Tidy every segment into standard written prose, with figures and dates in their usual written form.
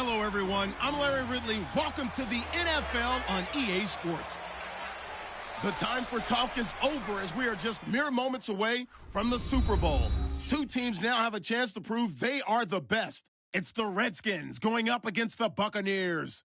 Hello, everyone. I'm Larry Ridley. Welcome to the NFL on EA Sports. The time for talk is over as we are just mere moments away from the Super Bowl. Two teams now have a chance to prove they are the best. It's the RedSkins going up against the Buccaneers.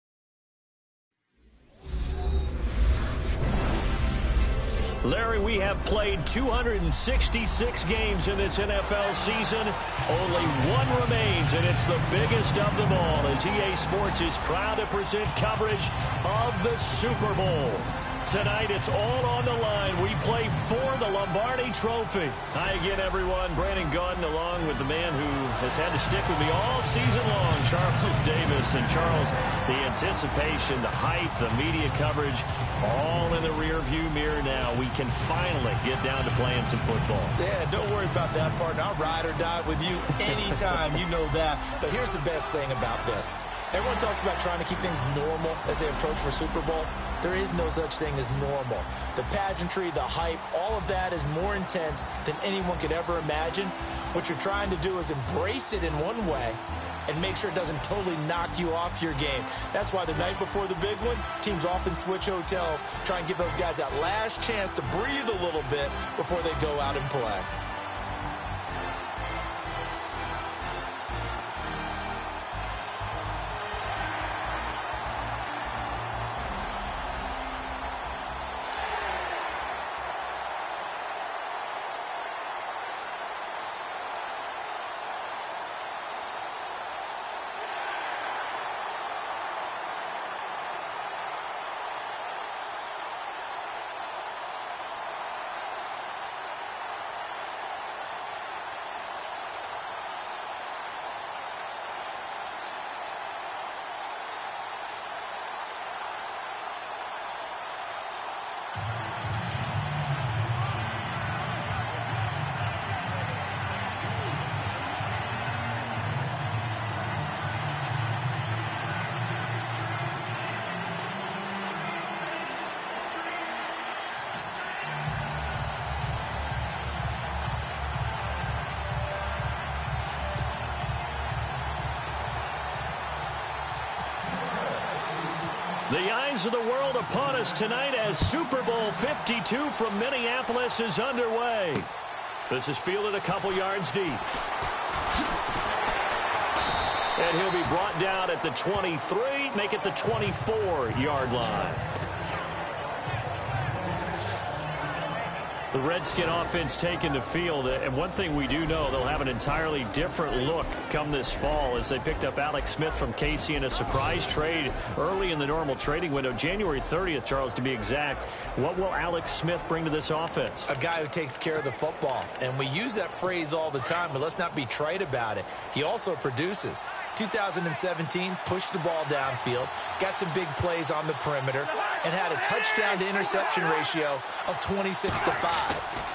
Larry, we have played 266 games in this NFL season. Only one remains, and it's the biggest of them all, as EA Sports is proud to present coverage of the Super Bowl. Tonight, it's all on the line. We play for the Lombardi Trophy. Hi again, everyone. Brandon Gaudin, along with the man who has had to stick with me all season long, Charles Davis. And Charles, the anticipation, the hype, the media coverage, all in the rearview mirror now. We can finally get down to playing some football. Yeah, don't worry about that, partner. I'll ride or die with you anytime. You know that. But here's the best thing about this. Everyone talks about trying to keep things normal as they approach for Super Bowl. There is no such thing as normal. The pageantry, the hype, all of that is more intense than anyone could ever imagine. What you're trying to do is embrace it in one way and make sure it doesn't totally knock you off your game. That's why the night before the big one, teams often switch hotels, try and give those guys that last chance to breathe a little bit before they go out and play. The eyes of the world upon us tonight as Super Bowl 52 from Minneapolis is underway. This is fielded a couple yards deep. And he'll be brought down at the 23, make it the 24-yard line. The Redskin offense taking the field, and one thing we do know, they'll have an entirely different look come this fall as they picked up Alex Smith from KC in a surprise trade early in the normal trading window, January 30th, Charles, to be exact. What will Alex Smith bring to this offense? A guy who takes care of the football, and we use that phrase all the time, but let's not be trite about it. He also produces. 2017, pushed the ball downfield, got some big plays on the perimeter, and had a touchdown to interception ratio of 26-5.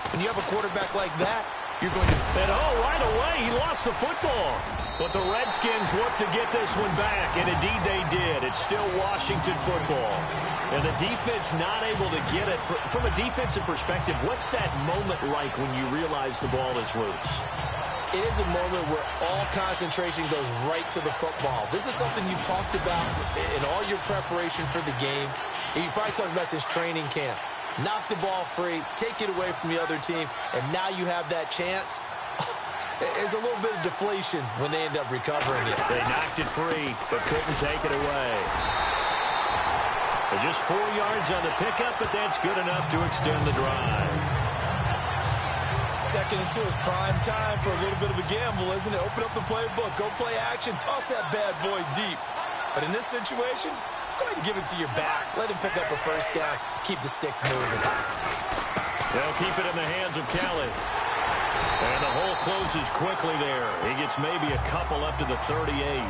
When you have a quarterback like that, you're going to... And right away, he lost the football. But the Redskins look to get this one back, and indeed they did. It's still Washington football. And the defense not able to get it. From a defensive perspective, what's that moment like when you realize the ball is loose? It is a moment where all concentration goes right to the football. This is something you've talked about in all your preparation for the game. And you probably talked about since training camp. Knock the ball free, take it away from the other team, and now you have that chance. There's a little bit of deflation when they end up recovering it. They knocked it free, but couldn't take it away. They're just 4 yards on the pickup, but that's good enough to extend the drive. 2nd and 2 is prime time for a little bit of a gamble, isn't it? Open up the playbook, go play action, toss that bad boy deep. But in this situation, go ahead and give it to your back. Let him pick up a first down, keep the sticks moving. They'll keep it in the hands of Kelly. And the hole closes quickly there. He gets maybe a couple up to the 38.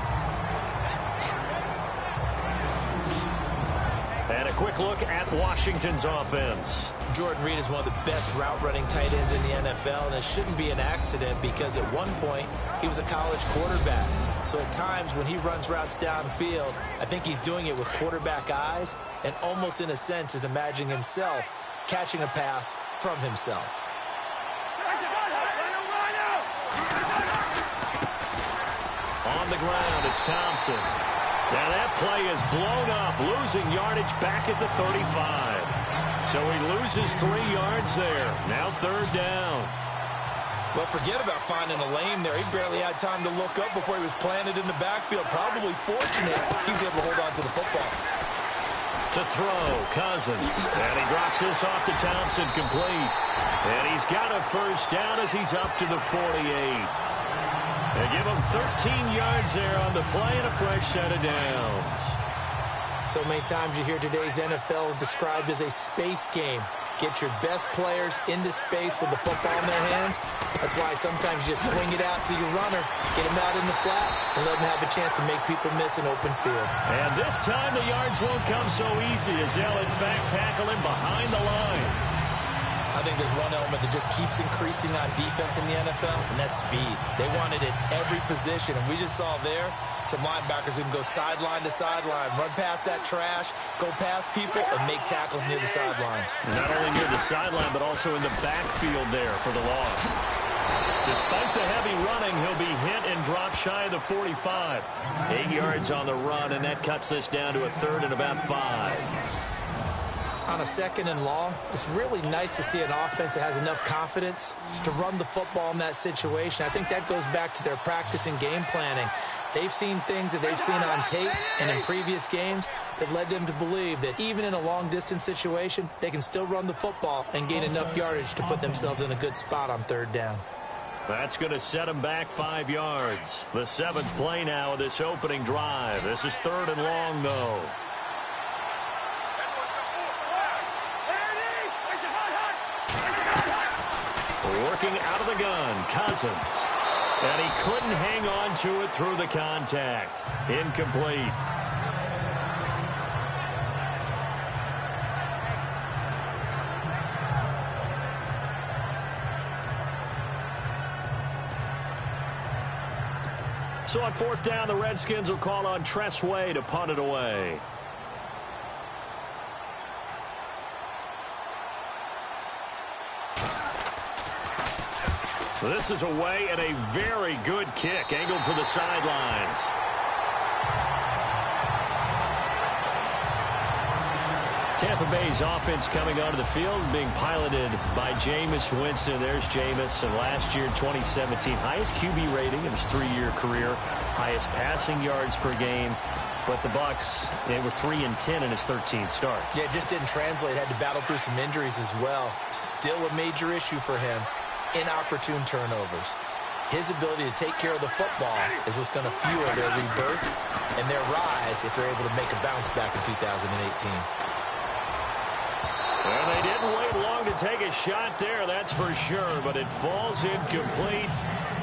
And a quick look at Washington's offense. Jordan Reed is one of the best route-running tight ends in the NFL, and it shouldn't be an accident because at one point he was a college quarterback. So at times when he runs routes downfield, I think he's doing it with quarterback eyes and almost in a sense is imagining himself catching a pass from himself. On on the ground. It's Thompson. Now that play is blown up, losing yardage back at the 35. So he loses 3 yards there. Now 3rd down. Well, forget about finding a lane there. He barely had time to look up before he was planted in the backfield. Probably fortunate he was able to hold on to the football. To throw, Cousins. And he drops this off to Thompson, complete. And he's got a 1st down as he's up to the 48. They give him 13 yards there on the play and a fresh set of downs. So many times you hear today's NFL described as a space game. Get your best players into space with the football in their hands. That's why sometimes you just swing it out to your runner, get him out in the flat, and let him have a chance to make people miss an open field. And this time the yards won't come so easy as they'll, in fact, tackle him behind the line. I think there's one element that just keeps increasing on defense in the NFL, and that's speed. They want it at every position, and we just saw there some linebackers who can go sideline to sideline, run past that trash, go past people, and make tackles near the sidelines. Not only near the sideline, but also in the backfield there for the loss. Despite the heavy running, he'll be hit and dropped shy of the 45. 8 yards on the run, and that cuts this down to a 3rd and about 5. On a 2nd and long, it's really nice to see an offense that has enough confidence to run the football in that situation. I think that goes back to their practice and game planning. They've seen things that they've seen on tape and in previous games that led them to believe that even in a long-distance situation, they can still run the football and gain enough yardage to put themselves in a good spot on 3rd down. That's going to set them back 5 yards. The 7th play now of this opening drive. This is 3rd and long, though. Working out of the gun, Cousins. And he couldn't hang on to it through the contact. Incomplete. So on 4th down, the Redskins will call on Tress Way to punt it away. This is away and a very good kick, angled for the sidelines. Tampa Bay's offense coming onto the field, being piloted by Jameis Winston. There's Jameis, and last year, 2017, highest QB rating in his 3-year career, highest passing yards per game. But the Bucs, they were 3-10 in his 13 starts. Yeah, it just didn't translate. Had to battle through some injuries as well. Still a major issue for him. Inopportune turnovers. His ability to take care of the football is what's going to fuel their rebirth and their rise if they're able to make a bounce back in 2018. Well, they didn't wait long to take a shot there, that's for sure, but it falls incomplete,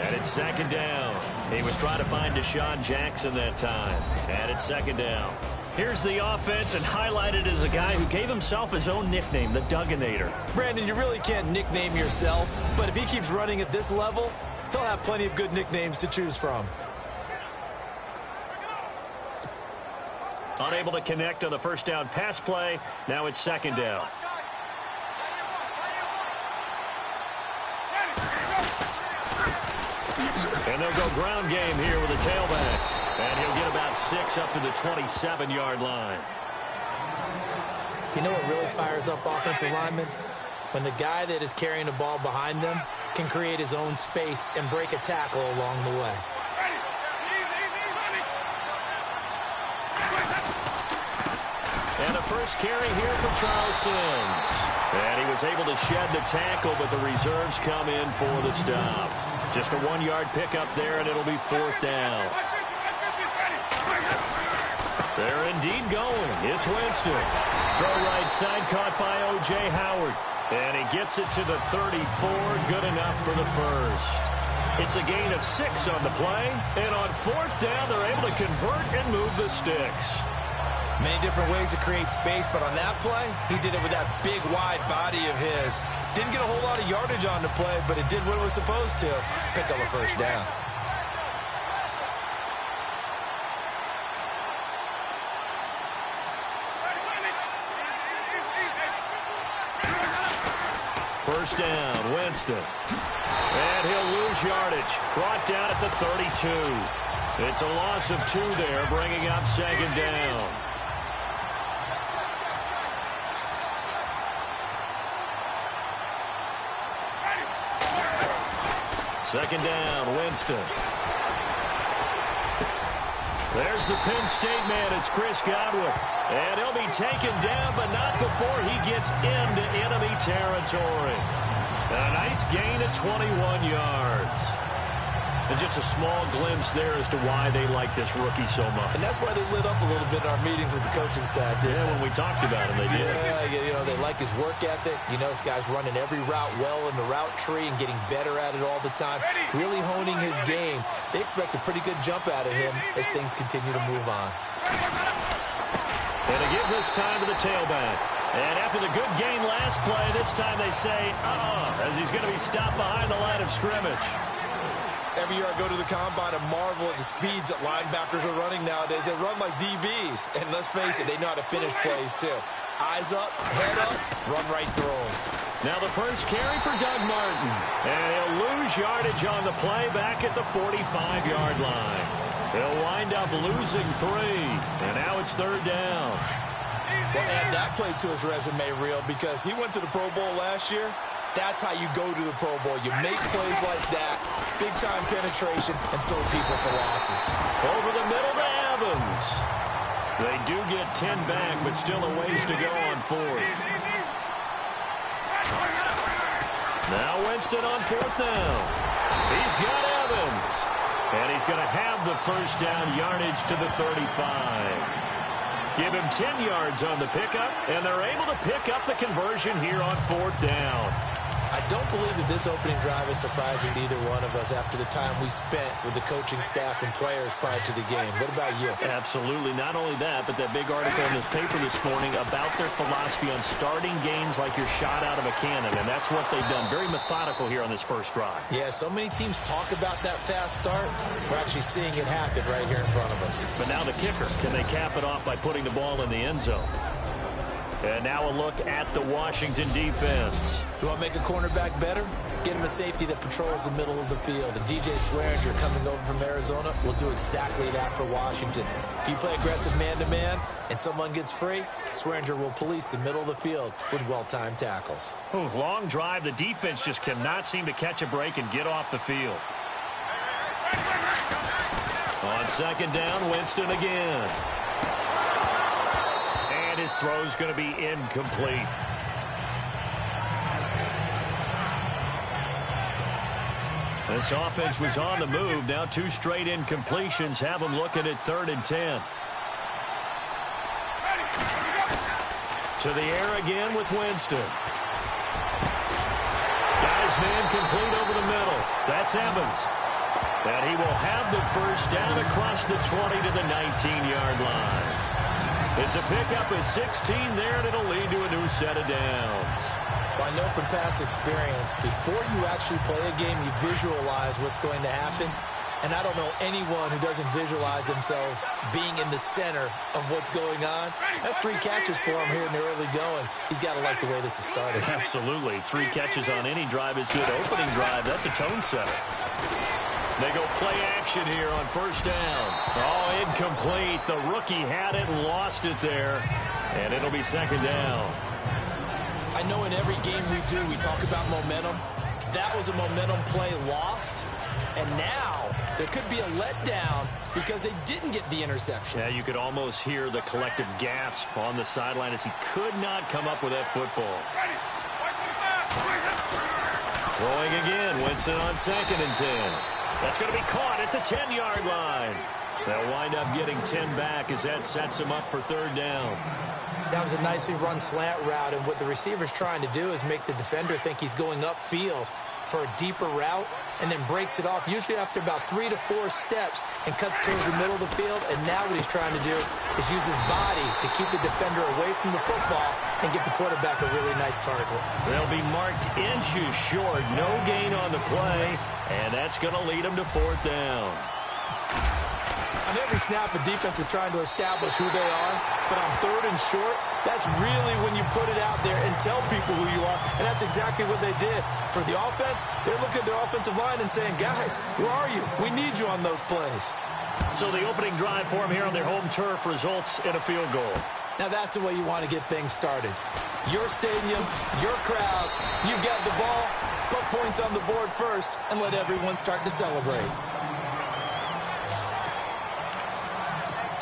and it's 2nd down. He was trying to find Deshaun Jackson that time, and it's 2nd down. Here's the offense, and highlighted as a guy who gave himself his own nickname, the Dugginator. Brandon, you really can't nickname yourself, but if he keeps running at this level, he'll have plenty of good nicknames to choose from. Unable to connect on the 1st down pass play. Now it's 2nd down. And they'll go ground game here with a tailback. And he'll get about 6 up to the 27-yard line. You know what really fires up offensive linemen? When the guy that is carrying the ball behind them can create his own space and break a tackle along the way. And a first carry here for Charles Sims. And he was able to shed the tackle, but the reserves come in for the stop. Just a 1-yard pickup there, and it'll be 4th down. They're indeed going. It's Winston. Throw right side, caught by O.J. Howard. And he gets it to the 34. Good enough for the first. It's a gain of 6 on the play. And on 4th down, they're able to convert and move the sticks. Many different ways to create space, but on that play, he did it with that big, wide body of his. Didn't get a whole lot of yardage on the play, but it did what it was supposed to. Pick up a 1st down. First down, Winston. And he'll lose yardage. Brought down at the 32. It's a loss of 2 there, bringing up second down. Second down, Winston. There's the Penn State man. It's Chris Godwin. And he'll be taken down, but not before he gets into enemy territory. A nice gain of 21 yards. And just a small glimpse there as to why they like this rookie so much. And that's why they lit up a little bit in our meetings with the coaching staff. Yeah, when we talked about him, they did. Yeah, they like his work ethic. You know, this guy's running every route well in the route tree and getting better at it all the time. Really honing his game. They expect a pretty good jump out of him as things continue to move on. And to give this time to the tailback. And after the good gain last play, this time they say, as he's going to be stopped behind the line of scrimmage. Every year I go to the combine and marvel at the speeds that linebackers are running nowadays. They run like DBs. And let's face it, they know how to finish plays too. Eyes up, head up, run right through them. Now the first carry for Doug Martin. And he'll lose yardage on the play back at the 45-yard line. He'll wind up losing 3. And now it's third down. Well, add that play to his resume reel because he went to the Pro Bowl last year. That's how you go to the Pro Bowl. You make plays like that, big-time penetration, and throw people for losses. Over the middle to Evans. They do get 10 back, but still a ways to go on 4th. Now Winston on 4th down. He's got Evans. And he's going to have the first down yardage to the 35. Give him 10 yards on the pickup, and they're able to pick up the conversion here on 4th down. I don't believe that this opening drive is surprising to either one of us after the time we spent with the coaching staff and players prior to the game. What about you? Absolutely. Not only that, but that big article in the paper this morning about their philosophy on starting games like you're shot out of a cannon, and that's what they've done. Very methodical here on this first drive. Yeah, so many teams talk about that fast start. We're actually seeing it happen right here in front of us. But now the kicker. Can they cap it off by putting the ball in the end zone? And now a look at the Washington defense. You want to make a cornerback better? Get him a safety that patrols the middle of the field. And DJ Swearinger coming over from Arizona will do exactly that for Washington. If you play aggressive man-to-man and someone gets free, Swearinger will police the middle of the field with well-timed tackles. Long drive. The defense just cannot seem to catch a break and get off the field. On second down, Winston again. And his throw's going to be incomplete. This offense was on the move. Now 2 straight incompletions have them looking at 3rd and 10. To the air again with Winston. Guys, man complete over the middle. That's Evans. And he will have the first down across the 20 to the 19-yard line. It's a pickup of 16 there, and it'll lead to a new set of downs. Well, I know from past experience, before you actually play a game, you visualize what's going to happen. And I don't know anyone who doesn't visualize themselves being in the center of what's going on. That's 3 catches for him here in the early going. He's got to like the way this is started. Absolutely. 3 catches on any drive is good. Opening drive, that's a tone setter. They go play action here on first down. Oh, incomplete. The rookie had it and lost it there. And it'll be second down. I know in every game we do, we talk about momentum. That was a momentum play lost. And now there could be a letdown because they didn't get the interception. Yeah, you could almost hear the collective gasp on the sideline as he could not come up with that football. Throwing again. Winston on 2nd and 10. That's going to be caught at the 10-yard line. They'll wind up getting 10 back as that sets him up for 3rd down. That was a nicely run slant route, and what the receiver's trying to do is make the defender think he's going upfield for a deeper route and then breaks it off, usually after about 3 to 4 steps, and cuts towards the middle of the field. And now what he's trying to do is use his body to keep the defender away from the football and get the quarterback a really nice target. They'll be marked inches short. No gain on the play, and that's going to lead them to 4th down. On every snap, the defense is trying to establish who they are, but on 3rd and short, that's really when you put it out there and tell people who you are, and that's exactly what they did. For the offense, they're looking at their offensive line and saying, guys, where are you? We need you on those plays. So the opening drive for them here on their home turf results in a field goal. Now that's the way you want to get things started. Your stadium, your crowd, you've got the ball, put points on the board first, and let everyone start to celebrate.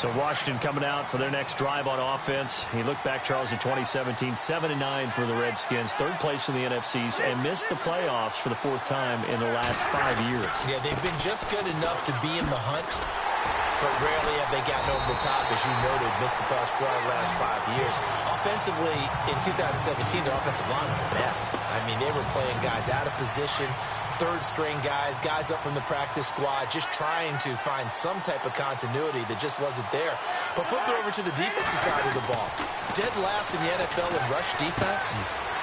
So Washington coming out for their next drive on offense. He looked back, Charles, in 2017, 7-9 for the Redskins, third place in the NFCs, and missed the playoffs for the fourth time in the last 5 years. Yeah, they've been just good enough to be in the hunt, but rarely have they gotten over the top, as you noted, missed the playoffs 4 out of the last 5 years. Offensively, in 2017, their offensive line was a mess. I mean, they were playing guys out of position, third-string guys up from the practice squad, just trying to find some type of continuity that just wasn't there. But flip it over to the defensive side of the ball. Dead last in the NFL in rush defense.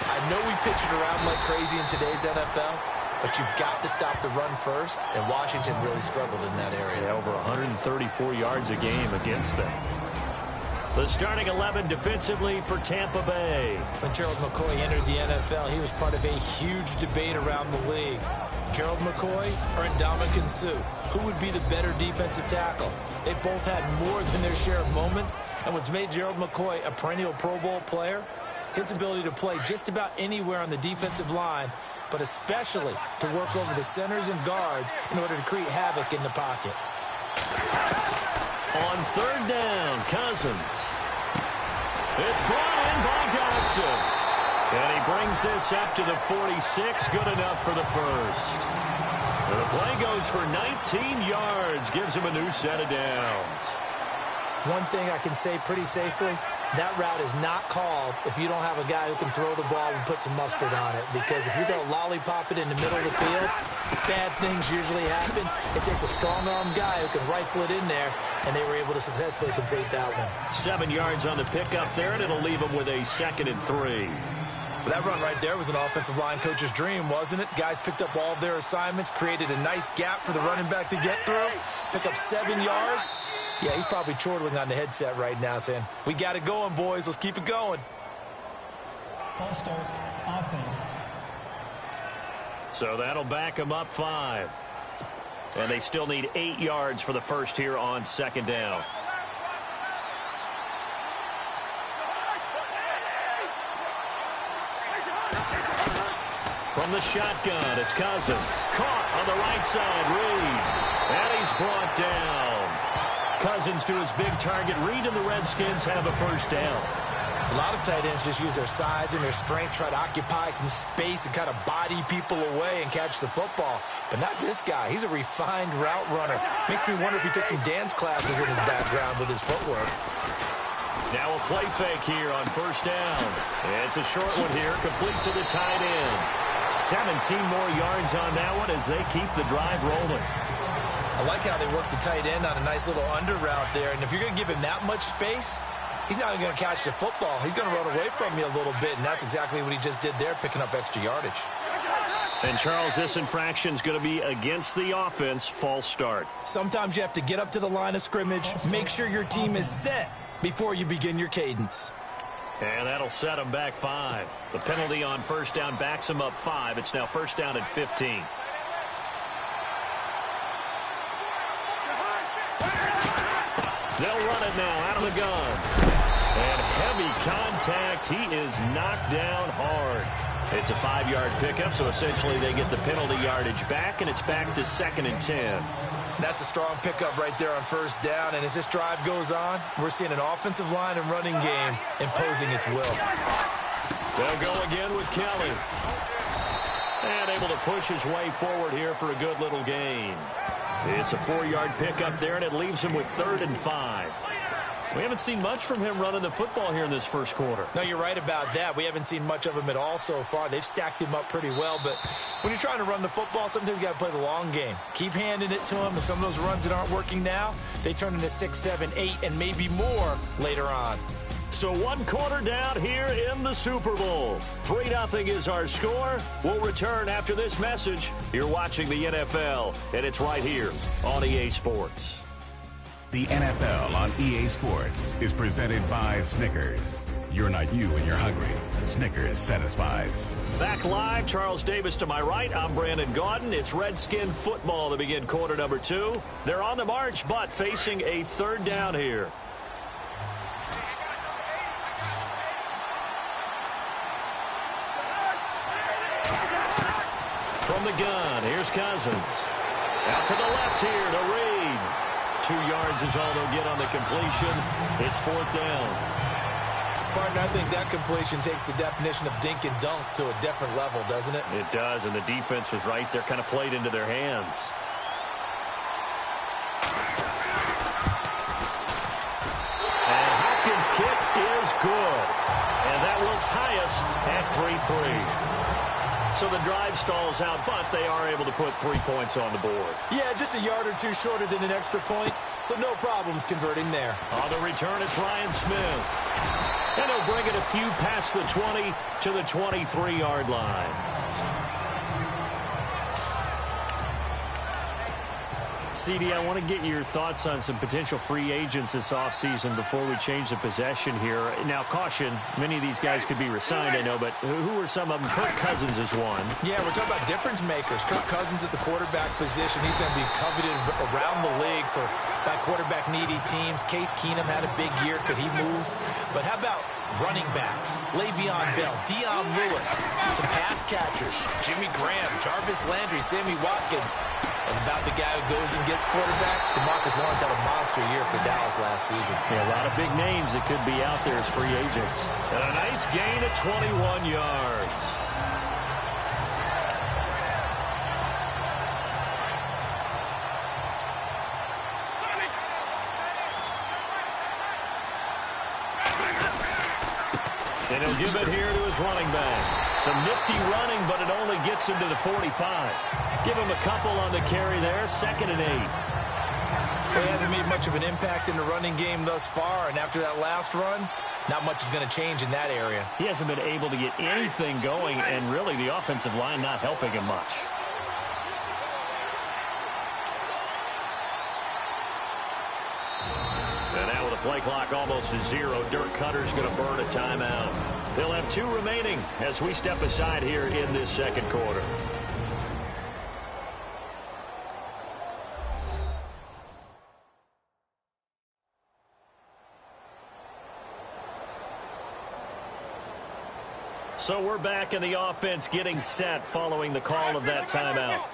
I know we pitch it around like crazy in today's NFL, but you've got to stop the run first, and Washington really struggled in that area. Yeah, over 134 yards a game against them. The starting 11 defensively for Tampa Bay. When Gerald McCoy entered the NFL, he was part of a huge debate around the league. Gerald McCoy or Ndamukong Suh? Who would be the better defensive tackle? They both had more than their share of moments, and what's made Gerald McCoy a perennial Pro Bowl player? His ability to play just about anywhere on the defensive line, but especially to work over the centers and guards in order to create havoc in the pocket. On third down, Cousins. It's brought in by Dodson. And he brings this up to the 46. Good enough for the first. And the play goes for 19 yards. Gives him a new set of downs. One thing I can say pretty safely, that route is not called if you don't have a guy who can throw the ball and put some mustard on it. Because if you're going to lollipop it in the middle of the field, bad things usually happen. It takes a strong-arm guy who can rifle it in there, and they were able to successfully complete that one. 7 yards on the pickup there, and it'll leave them with a 2nd and 3. Well, that run right there was an offensive line coach's dream, wasn't it? Guys picked up all of their assignments, created a nice gap for the running back to get through, pick up 7 yards. Yeah, he's probably chortling on the headset right now saying, we got it going, boys. Let's keep it going. False start, offense. So that'll back them up 5. And they still need 8 yards for the first here on 2nd down. From the shotgun, it's Cousins. Caught on the right side, Reed. And he's brought down. Cousins to his big target. Reed and the Redskins have a first down. A lot of tight ends just use their size and their strength, try to occupy some space and kind of body people away and catch the football. But not this guy. He's a refined route runner. Makes me wonder if he took some dance classes in his background with his footwork. Now a play fake here on first down. It's a short one here, complete to the tight end. 17 more yards on that one as they keep the drive rolling. I like how they work the tight end on a nice little under route there. And if you're going to give him that much space, he's not going to catch the football. He's going to run away from you a little bit, and that's exactly what he just did there, picking up extra yardage. And, Charles, this infraction is going to be against the offense, false start. Sometimes you have to get up to the line of scrimmage, make sure your team is set before you begin your cadence. And that'll set them back 5. The penalty on first down backs them up 5. It's now first down at 15. They'll run it now out of the gun. And heavy contact. He is knocked down hard. It's a 5-yard pickup, so essentially they get the penalty yardage back, and it's back to 2nd and 10. That's a strong pickup right there on first down, and as this drive goes on, we're seeing an offensive line and running game imposing its will. They'll go again with Kelly. And able to push his way forward here for a good little gain. It's a 4-yard pickup there, and it leaves him with 3rd and 5. We haven't seen much from him running the football here in this first quarter. No, you're right about that. We haven't seen much of him at all so far. They've stacked him up pretty well, but when you're trying to run the football, sometimes you got to play the long game. Keep handing it to him, and some of those runs that aren't working now, they turn into 6, 7, 8, and maybe more later on. So 1 quarter down here in the Super Bowl. 3-0 is our score. We'll return after this message. You're watching the NFL, and it's right here on EA Sports. The NFL on EA Sports is presented by Snickers. You're not you when you're hungry. Snickers satisfies. Back live, Charles Davis to my right. I'm Brandon Gaudin. It's Redskin football to begin quarter number 2. They're on the march, but facing a third down here. From the gun, here's Cousins. Out to the left here to Reed. 2 yards is all they'll get on the completion. It's 4th down. Partner, I think that completion takes the definition of dink and dunk to a different level, doesn't it? It does, and the defense was right there, kind of played into their hands. And Hopkins' kick is good. And that will tie us at 3-3. So the drive stalls out, but they are able to put 3 points on the board. Yeah, just a yard or two shorter than an extra point, so no problems converting there. On the return, it's Ryan Smith. And he'll bring it a few past the 20 to the 23-yard line. CD, I want to get your thoughts on some potential free agents this offseason before we change the possession here. Now, caution, many of these guys could be resigned, I know, but who are some of them? Kirk Cousins is one. Yeah, we're talking about difference makers. Kirk Cousins at the quarterback position. He's going to be coveted around the league by quarterback-needy teams. Case Keenum had a big year. Could he move? But how about running backs? Le'Veon Bell, Dion Lewis, some pass catchers, Jimmy Graham, Jarvis Landry, Sammy Watkins. And about the guy who goes and gets quarterbacks, DeMarcus Lawrence had a monster year for Dallas last season. Yeah, a lot of big names that could be out there as free agents. And a nice gain of 21 yards. And he'll give it here to his running back. Some nifty running, but it only gets him to the 45. Give him a couple on the carry there, 2nd and 8. Well, he hasn't made much of an impact in the running game thus far, and after that last run, not much is going to change in that area. He hasn't been able to get anything going, and really the offensive line not helping him much. And now with the play clock almost to 0, Dirk Cutter's going to burn a timeout. They'll have 2 remaining as we step aside here in this second quarter. So we're back in the offense getting set following the call of that timeout.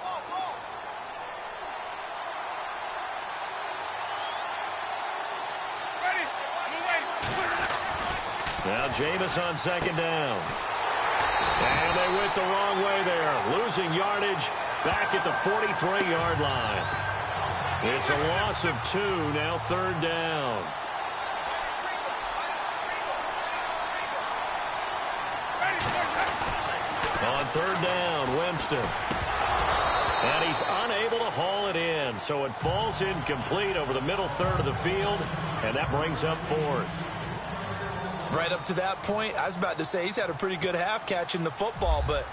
Now Jameis on 2nd down. And they went the wrong way there. Losing yardage back at the 43-yard line. It's a loss of 2, now 3rd down. On 3rd down, Winston. And he's unable to haul it in, so it falls incomplete over the middle third of the field, and that brings up 4th. Right up to that point, I was about to say he's had a pretty good half catching the football, but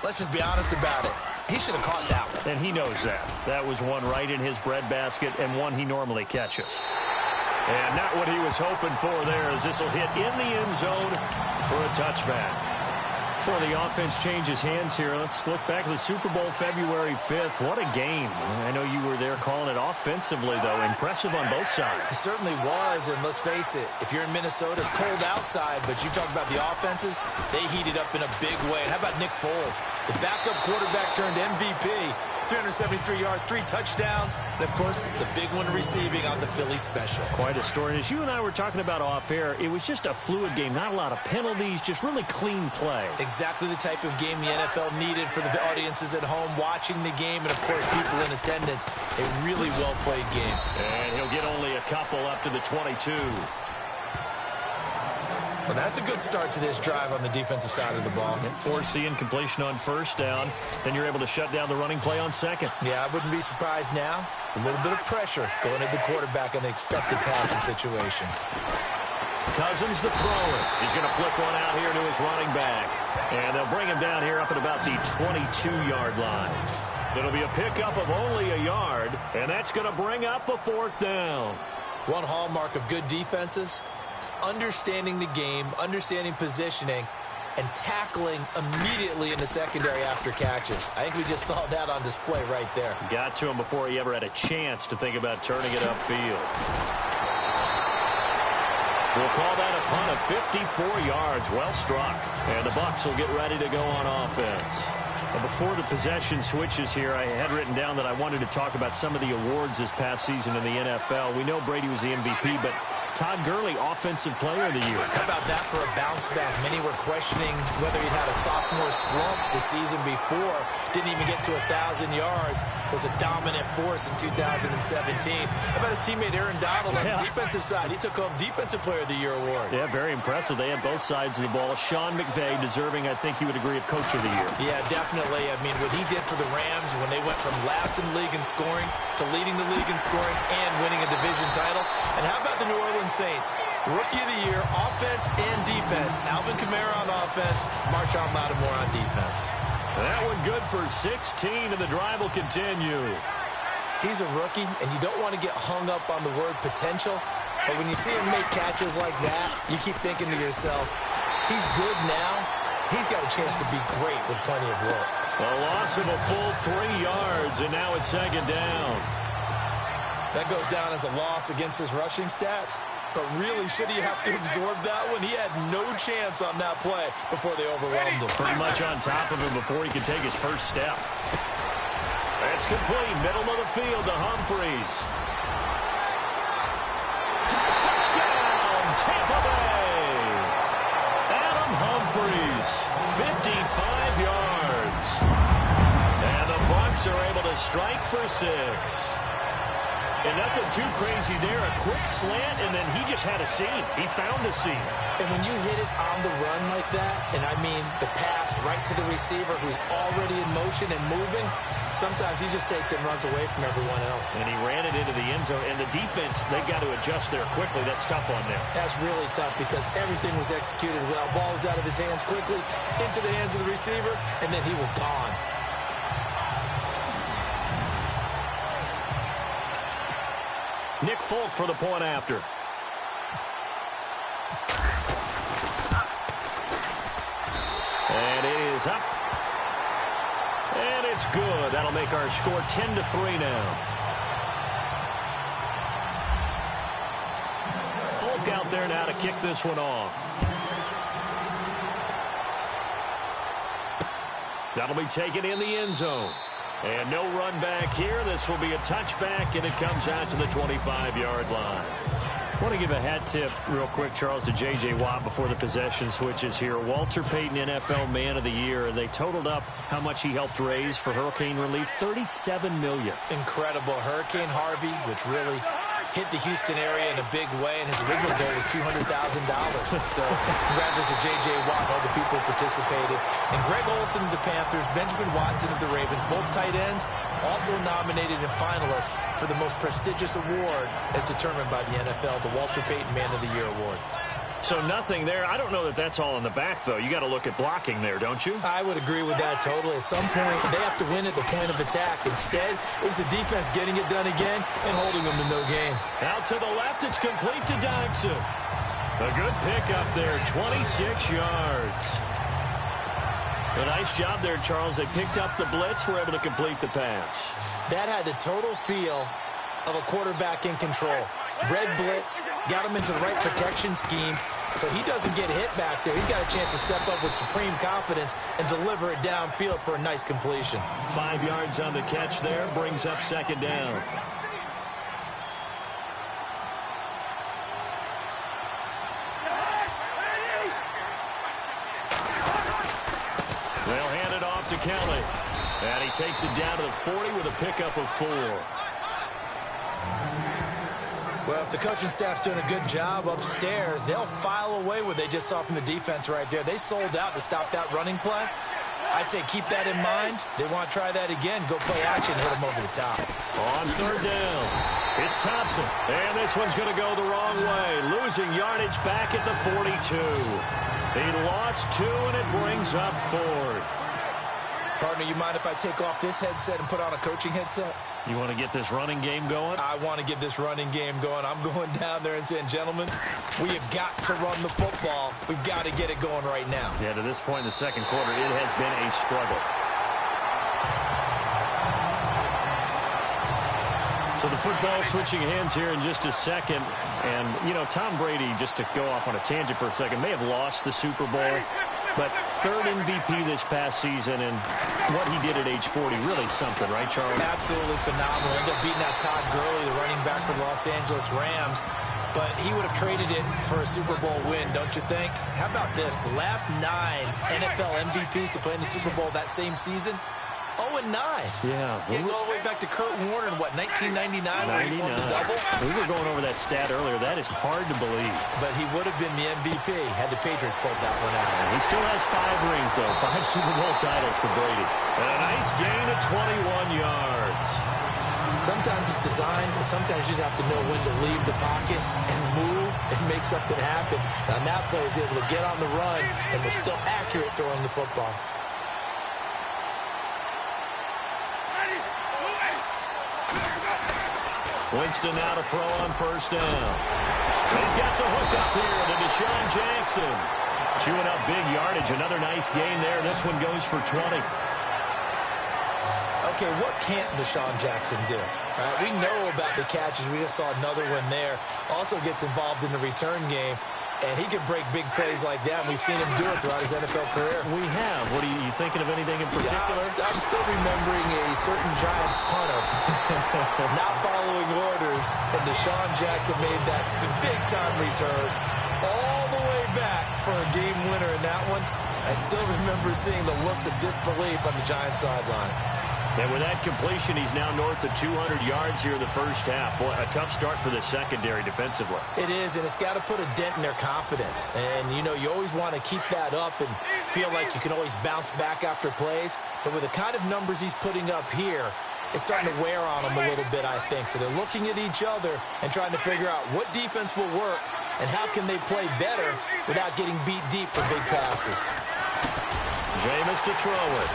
let's just be honest about it. He should have caught that one. And he knows that. That was one right in his breadbasket and one he normally catches. And not what he was hoping for there, as this will hit in the end zone for a touchback. Before the offense changes hands here, let's look back at the Super Bowl February 5th. What a game. I know you were there calling it offensively, though. Impressive on both sides. It certainly was, and let's face it, if you're in Minnesota, it's cold outside, but you talk about the offenses, they heated up in a big way. And how about Nick Foles? The backup quarterback turned MVP. 373 yards, 3 touchdowns, and, of course, the big one receiving on the Philly special. Quite a story. And as you and I were talking about off air, it was just a fluid game, not a lot of penalties, just really clean play. Exactly the type of game the NFL needed for the audiences at home watching the game and, of course, people in attendance. A really well-played game. And he'll get only a couple up to the 22. Well, that's a good start to this drive on the defensive side of the ball. Force the incompletion on 1st down. Then you're able to shut down the running play on 2nd. Yeah, I wouldn't be surprised now. A little bit of pressure going at the quarterback in an expected passing situation. Cousins the thrower. He's going to flip one out here to his running back. And they'll bring him down here up at about the 22-yard line. It'll be a pickup of only a yard, and that's going to bring up a 4th down. One hallmark of good defenses is understanding the game, understanding positioning, and tackling immediately in the secondary after catches. I think we just saw that on display right there. Got to him before he ever had a chance to think about turning it upfield. We'll call that a punt of 54 yards. Well struck. And the Bucs will get ready to go on offense. And before the possession switches here, I had written down that I wanted to talk about some of the awards this past season in the NFL. We know Brady was the MVP, but Todd Gurley, Offensive Player of the Year. How about that for a bounce back? Many were questioning whether he'd had a sophomore slump the season before. Didn't even get to 1,000 yards. Was a dominant force in 2017. How about his teammate Aaron Donald on the defensive side? He took home Defensive Player of the Year award. Yeah, very impressive. They had both sides of the ball. Sean McVay deserving, I think you would agree, of Coach of the Year. Yeah, definitely. I mean, what he did for the Rams when they went from last in the league in scoring to leading the league in scoring and winning a division title. And how about the New Orleans Saints? Rookie of the Year, offense and defense. Alvin Kamara on offense, Marshawn Lattimore on defense. That one good for 16, and the drive will continue. He's a rookie, and you don't want to get hung up on the word potential, but when you see him make catches like that, you keep thinking to yourself, he's good now. He's got a chance to be great with plenty of work. A loss of a full 3 yards, and now it's 2nd down. That goes down as a loss against his rushing stats. But really, should he have to absorb that one? He had no chance on that play before they overwhelmed him. Pretty much on top of him before he could take his first step. That's complete. Middle of the field to Humphries. Touchdown, Tampa Bay. Adam Humphries, 55 yards. And the Bucs are able to strike for 6. And nothing too crazy there. A quick slant, and then he just had a seam. He found a seam. And when you hit it on the run like that, and I mean the pass right to the receiver who's already in motion and moving, sometimes he just takes it and runs away from everyone else. And he ran it into the end zone. And the defense, they've got to adjust there quickly. That's tough on them. That's really tough because everything was executed well. Ball was out of his hands quickly, into the hands of the receiver, and then he was gone. Nick Folk for the point after. And it is up. And it's good. That'll make our score 10-3 now. Folk out there now to kick this one off. That'll be taken in the end zone. And no run back here. This will be a touchback, and it comes out to the 25-yard line. I want to give a hat tip real quick, Charles, to J.J. Watt before the possession switches here. Walter Payton, NFL Man of the Year. They totaled up how much he helped raise for hurricane relief, $37 million. Incredible. Hurricane Harvey, which really hit the Houston area in a big way, and his original goal was $200,000. So congratulations to J.J. Watt and all the people who participated. And Greg Olsen of the Panthers, Benjamin Watson of the Ravens, both tight ends, also nominated and finalists for the most prestigious award as determined by the NFL, the Walter Payton Man of the Year Award. So nothing there. I don't know that that's all in the back, though. You got to look at blocking there, don't you? I would agree with that totally. At some point, they have to win at the point of attack. Instead, it was the defense getting it done again and holding them to no gain. Out to the left, it's complete to Dodson. A good pickup there, 26 yards. A nice job there, Charles. They picked up the blitz, were able to complete the pass. That had the total feel of a quarterback in control. Red blitz, got him into the right protection scheme, so he doesn't get hit back there. He's got a chance to step up with supreme confidence and deliver it downfield for a nice completion. 5 yards on the catch there, brings up 2nd down. They'll hand it off to Kelly. And he takes it down to the 40 with a pickup of 4. Well, if the coaching staff's doing a good job upstairs, they'll file away what they just saw from the defense right there. They sold out to stop that running play. I'd say keep that in mind. They want to try that again. Go play action, hit them over the top. On 3rd down, it's Thompson. And this one's going to go the wrong way. Losing yardage back at the 42. He lost 2, and it brings up 4th. Partner, you mind if I take off this headset and put on a coaching headset? You want to get this running game going? I want to get this running game going. I'm going down there and saying, gentlemen, we have got to run the football. We've got to get it going right now. Yeah, to this point in the second quarter, it has been a struggle. So the football switching hands here in just a second. And, you know, Tom Brady, just to go off on a tangent for a second, may have lost the Super Bowl. But third MVP this past season, and what he did at age 40, really something, right, Charles? Absolutely phenomenal. Ended up beating out Todd Gurley, the running back for the Los Angeles Rams. But he would have traded it for a Super Bowl win, don't you think? How about this? The last 9 NFL MVPs to play in the Super Bowl that same season, 0-9. Yeah. You go all the way back to Kurt Warner in, what, 1999 when he won the double? We were going over that stat earlier. That is hard to believe. But he would have been the MVP had the Patriots pulled that one out. He still has 5 rings, though. 5 Super Bowl titles for Brady. And a nice gain of 21 yards. Sometimes it's designed, and sometimes you just have to know when to leave the pocket and move and make something happen. And on that play, he was able to get on the run and was still accurate throwing the football. Winston now to throw on first down. He's got the hook up here to Deshaun Jackson. Chewing up big yardage. Another nice gain there. This one goes for 20. Okay, what can't Deshaun Jackson do? Right, we know about the catches. We just saw another one there. Also gets involved in the return game. And he can break big plays like that. And we've seen him do it throughout his NFL career. We have. What are you thinking of anything in particular? Yeah, I'm still remembering a certain Giants punter not following orders. And Deshaun Jackson made that big-time return all the way back for a game winner in that one. I still remember seeing the looks of disbelief on the Giants sideline. And with that completion, he's now north of 200 yards here in the first half. Boy, a tough start for the secondary defensively. It is, and it's got to put a dent in their confidence. And, you know, you always want to keep that up and feel like you can always bounce back after plays. But with the kind of numbers he's putting up here, it's starting to wear on them a little bit, I think. So they're looking at each other and trying to figure out what defense will work and how can they play better without getting beat deep for big passes. Jameis to throw it.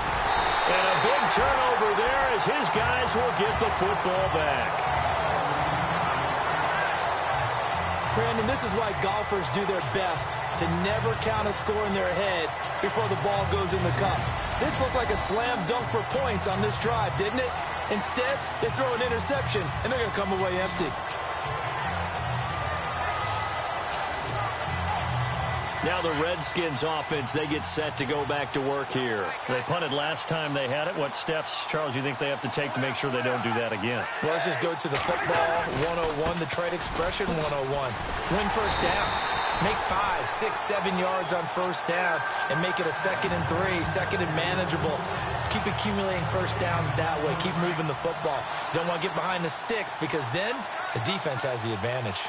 And a big turnover there as his guys will get the football back. Brandon, this is why golfers do their best to never count a score in their head before the ball goes in the cup. This looked like a slam dunk for points on this drive, didn't it? Instead, they throw an interception, and they're going to come away empty. Now the RedSkins offense, they get set to go back to work here. They punted last time they had it. What steps, Charles, you think they have to take to make sure they don't do that again? Well, let's just go to the football 101, the trade expression 101. Win first down. Make 5, 6, 7 yards on first down and make it a 2nd and 3, second and manageable. Keep accumulating first downs that way. Keep moving the football. You don't want to get behind the sticks because then the defense has the advantage.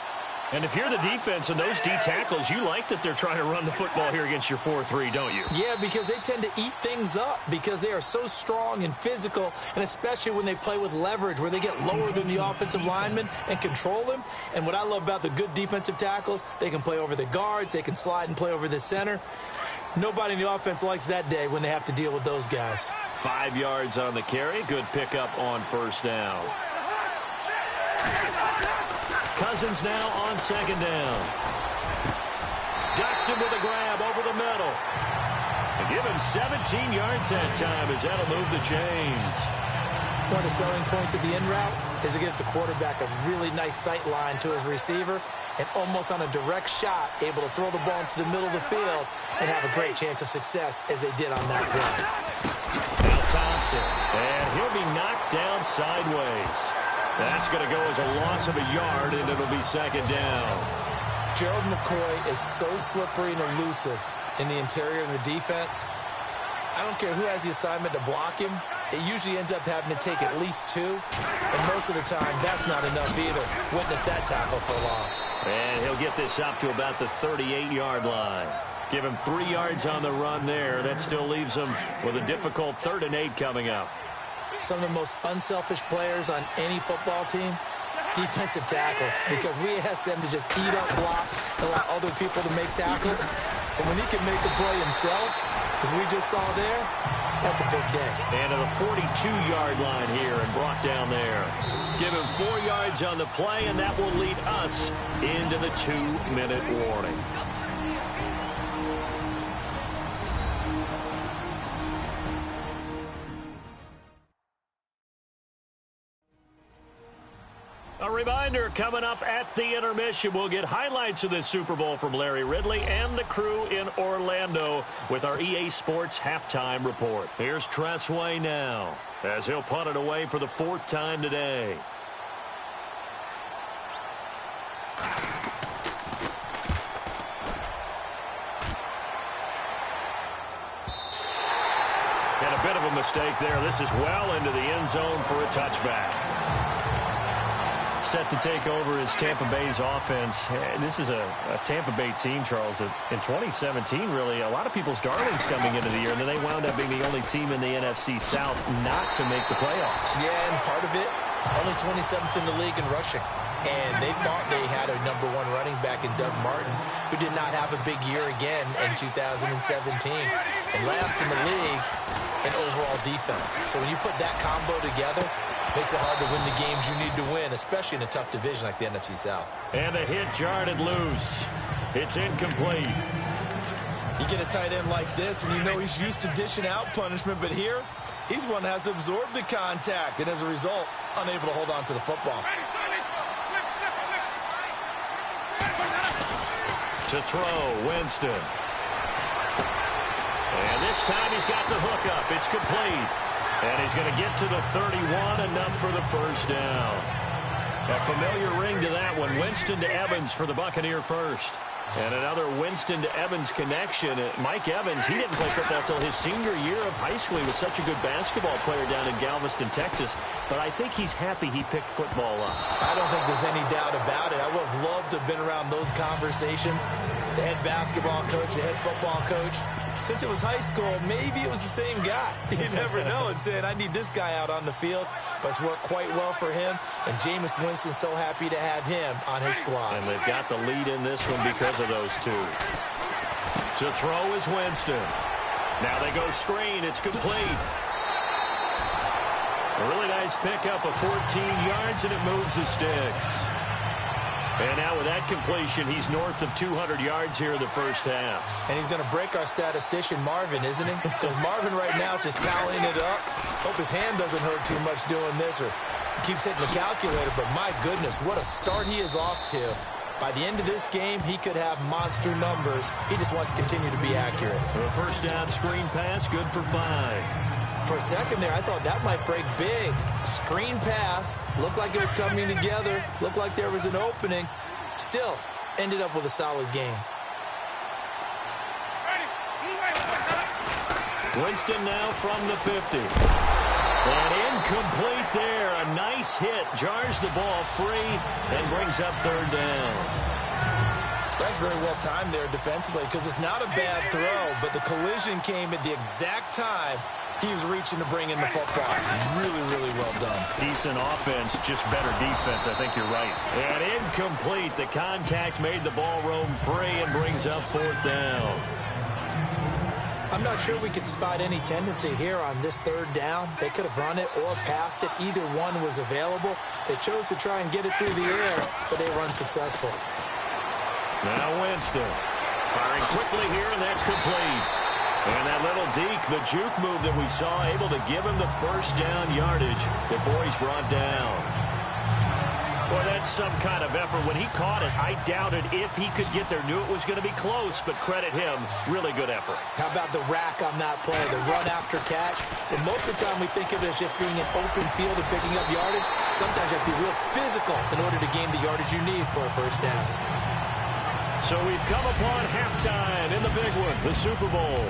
And if you're the defense and those D tackles, you like that they're trying to run the football here against your 4-3, don't you? Yeah, because they tend to eat things up because they are so strong and physical, and especially when they play with leverage where they get lower than the offensive linemen and control them. And what I love about the good defensive tackles, they can play over the guards, they can slide and play over the center. Nobody in the offense likes that day when they have to deal with those guys. 5 yards on the carry. Good pickup on first down. Cousins now on second down. Ducks him with a grab over the middle. And give him 17 yards that time as that'll move the chains. One of the selling points of the in route is it gives the quarterback a really nice sight line to his receiver and almost on a direct shot able to throw the ball into the middle of the field and have a great chance of success as they did on that run. Now Thompson, and he'll be knocked down sideways. That's going to go as a loss of a yard, and it'll be second down. Gerald McCoy is so slippery and elusive in the interior of the defense. I don't care who has the assignment to block him. It usually ends up having to take at least 2. And most of the time, that's not enough either. Witness that tackle for a loss. And he'll get this up to about the 38-yard line. Give him 3 yards on the run there. That still leaves him with a difficult 3rd and 8 coming up. Some of the most unselfish players on any football team, defensive tackles, because we ask them to just eat up blocks and allow other people to make tackles. But when he can make the play himself, as we just saw there, That's a big day. And to the 42-yard line here and brought down there. Give him 4 yards on the play, and that will lead us into the 2-minute warning. A reminder, coming up at the intermission, we'll get highlights of this Super Bowl from Larry Ridley and the crew in Orlando with our EA Sports halftime report. Here's Tressway now as he'll punt it away for the 4th time today. And a bit of a mistake there. This is well into the end zone for a touchback. Set to take over is Tampa Bay's offense. This is a Tampa Bay team, Charles, that in 2017, really, a lot of people's darlings coming into the year, and then they wound up being the only team in the NFC South not to make the playoffs. Yeah, and part of it, only 27th in the league in rushing. And they thought they had a #1 running back in Doug Martin, who did not have a big year again in 2017. And last in the league in overall defense. So when you put that combo together, makes it hard to win the games you need to win, especially in a tough division like the NFC South. And the hit jarred loose. It's incomplete. You get a tight end like this, and you know he's used to dishing out punishment, but here, he's one that has to absorb the contact, and as a result, unable to hold on to the football. To throw, Winston. And this time he's got the hook up. It's complete. And he's going to get to the 31, enough for the first down. A familiar ring to that one. Winston to Evans for the Buccaneer first. And another Winston to Evans connection. Mike Evans, he didn't play football until his senior year of high school. He was such a good basketball player down in Galveston, Texas. But I think he's happy he picked football up. I don't think there's any doubt about it. I would have loved to have been around those conversations. The head basketball coach, the head football coach. Since it was high school, maybe it was the same guy. You never know. And saying, I need this guy out on the field. But it's worked quite well for him. And Jameis Winston's so happy to have him on his squad. And they've got the lead in this one because of those two. To throw is Winston. Now they go screen. It's complete. A really nice pickup of 14 yards, and it moves the sticks. And now with that completion, he's north of 200 yards here in the first half. And he's going to break our statistician, Marvin, isn't he? Because Marvin right now is just tallying it up. Hope his hand doesn't hurt too much doing this or keeps hitting the calculator. But my goodness, what a start he is off to. By the end of this game, he could have monster numbers. He just wants to continue to be accurate. A first down screen pass, good for 5. For a second there, I thought that might break big. Screen pass. Looked like it was coming together. Looked like there was an opening. Still, ended up with a solid game. Winston now from the 50. And incomplete there. A nice hit. Jars the ball free and brings up 3rd down. That's very well timed there defensively because it's not a bad throw, but the collision came at the exact time he was reaching to bring in the football. Really, really well done. Decent offense, just better defense. I think you're right. And incomplete. The contact made the ball roam free and brings up 4th down. I'm not sure we could spot any tendency here on this 3rd down. They could have run it or passed it. Either one was available. They chose to try and get it through the air, but they were unsuccessful. Now Winston firing quickly here, and that's complete. And that little deke, the juke move that we saw, able to give him the first down yardage before he's brought down. Well, that's some kind of effort. When he caught it, I doubted if he could get there. Knew it was going to be close, but credit him. Really good effort. How about the rack on that play, the run after catch? But most of the time we think of it as just being an open field and picking up yardage. Sometimes you have to be real physical in order to gain the yardage you need for a first down. So we've come upon halftime in the big one, the Super Bowl.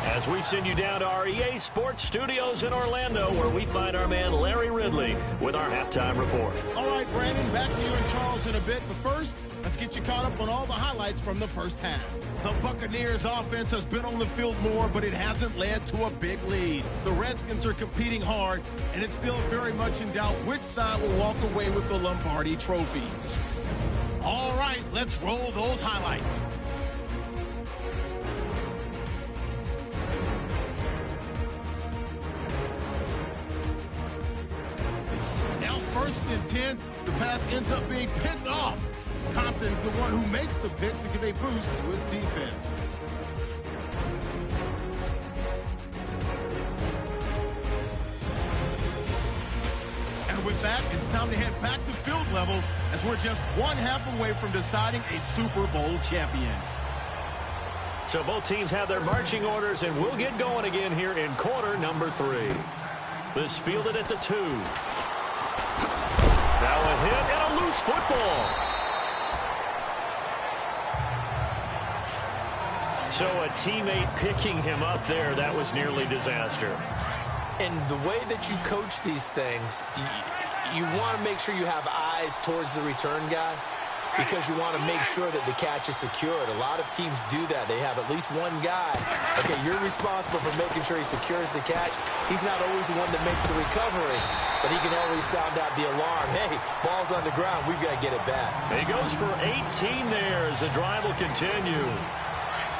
As we send you down to our EA Sports Studios in Orlando, where we find our man Larry Ridley with our halftime report. All right, Brandon, back to you and Charles in a bit. But first, let's get you caught up on all the highlights from the first half. The Buccaneers offense has been on the field more, but it hasn't led to a big lead. The Redskins are competing hard, and it's still very much in doubt which side will walk away with the Lombardi Trophy. All right, let's roll those highlights. 1st and 10. The pass ends up being picked off. Compton's the one who makes the pick to give a boost to his defense. And with that, it's time to head back to field level as we're just one half away from deciding a Super Bowl champion. So both teams have their marching orders, and we'll get going again here in quarter number 3. This fielded at the 2. Now a hit and a loose football. So a teammate picking him up there, that was nearly disaster. And the way that you coach these things, you want to make sure you have eyes towards the return guy, because you want to make sure that the catch is secured. A lot of teams do that. They have at least one guy. Okay, you're responsible for making sure he secures the catch. He's not always the one that makes the recovery, but he can always sound out the alarm. Hey, ball's on the ground. We've got to get it back. He goes for 18 there as the drive will continue.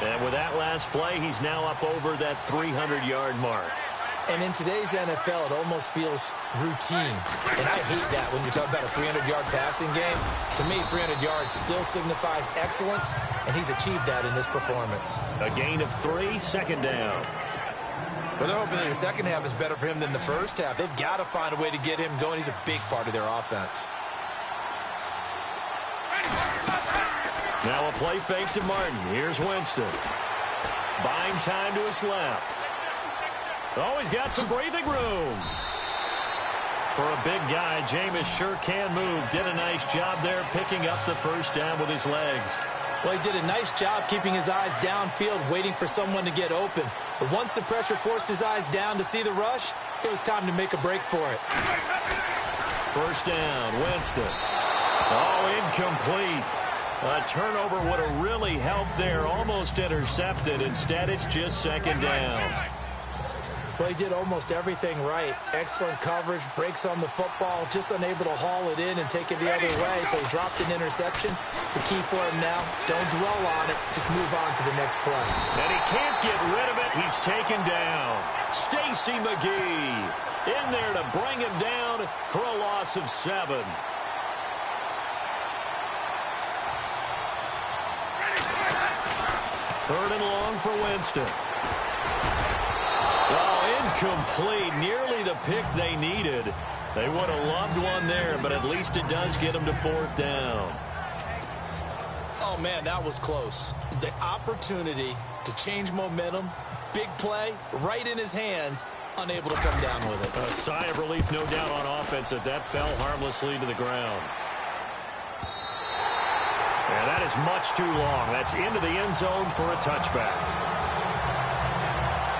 And with that last play, he's now up over that 300-yard mark. And in today's NFL, it almost feels routine. And I hate that when you talk about a 300-yard passing game. To me, 300 yards still signifies excellence, and he's achieved that in this performance. A gain of 3, second down. Well, they're hoping that the second half is better for him than the first half. They've got to find a way to get him going. He's a big part of their offense. Now a play fake to Martin. Here's Winston. Buying time to his left. Oh, he's got some breathing room. For a big guy, Jameis sure can move. Did a nice job there picking up the first down with his legs. Well, he did a nice job keeping his eyes downfield, waiting for someone to get open. But once the pressure forced his eyes down to see the rush, it was time to make a break for it. First down, Winston. Oh, incomplete. A turnover would have really helped there. Almost intercepted. Instead, it's just second down. Well, he did almost everything right. Excellent coverage, breaks on the football, just unable to haul it in and take it the other way, so he dropped an interception. The key for him now, don't dwell on it, just move on to the next play. And he can't get rid of it. He's taken down. Stacy McGee in there to bring him down for a loss of 7. Third and long for Winston. Incomplete, nearly the pick they needed. They would have loved one there, but at least it does get them to 4th down. Oh, man, that was close. The opportunity to change momentum, big play, right in his hands, unable to come down with it. A sigh of relief, no doubt, on offense that fell harmlessly to the ground. And that is much too long. That's into the end zone for a touchback.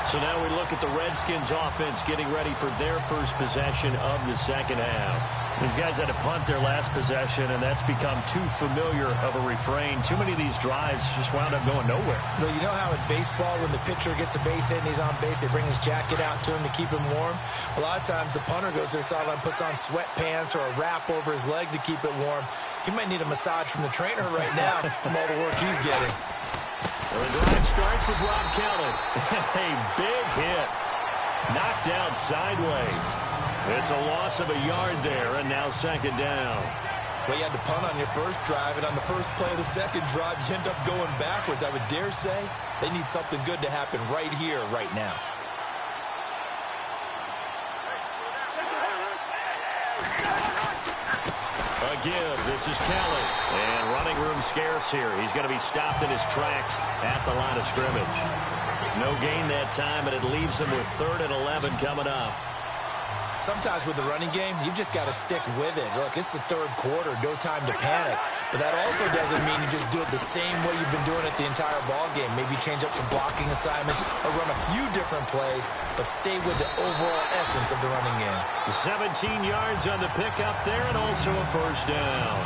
So now we look at the Redskins offense getting ready for their first possession of the second half. These guys had to punt their last possession, and that's become too familiar of a refrain. Too many of these drives just wound up going nowhere. Well, you know how in baseball, when the pitcher gets a base hit and he's on base, they bring his jacket out to him to keep him warm? A lot of times the punter goes to the sideline, puts on sweatpants or a wrap over his leg to keep it warm. He might need a massage from the trainer right now from all the work he's getting. Well, the drive starts with Rob Kelly. A big hit. Knocked down sideways. It's a loss of a yard there, and now second down. Well, you had to punt on your first drive, and on the first play of the second drive, you end up going backwards. I would dare say they need something good to happen right here, right now. Give. This is Kelly. And running room scarce here. He's going to be stopped in his tracks at the line of scrimmage. No gain that time, and it leaves him with 3rd and 11 coming up. Sometimes with the running game, you've just got to stick with it. Look, it's the third quarter, no time to panic. But that also doesn't mean you just do it the same way you've been doing it the entire ball game. Maybe change up some blocking assignments or run a few different plays, but stay with the overall essence of the running game. 17 yards on the pickup there, and also a first down.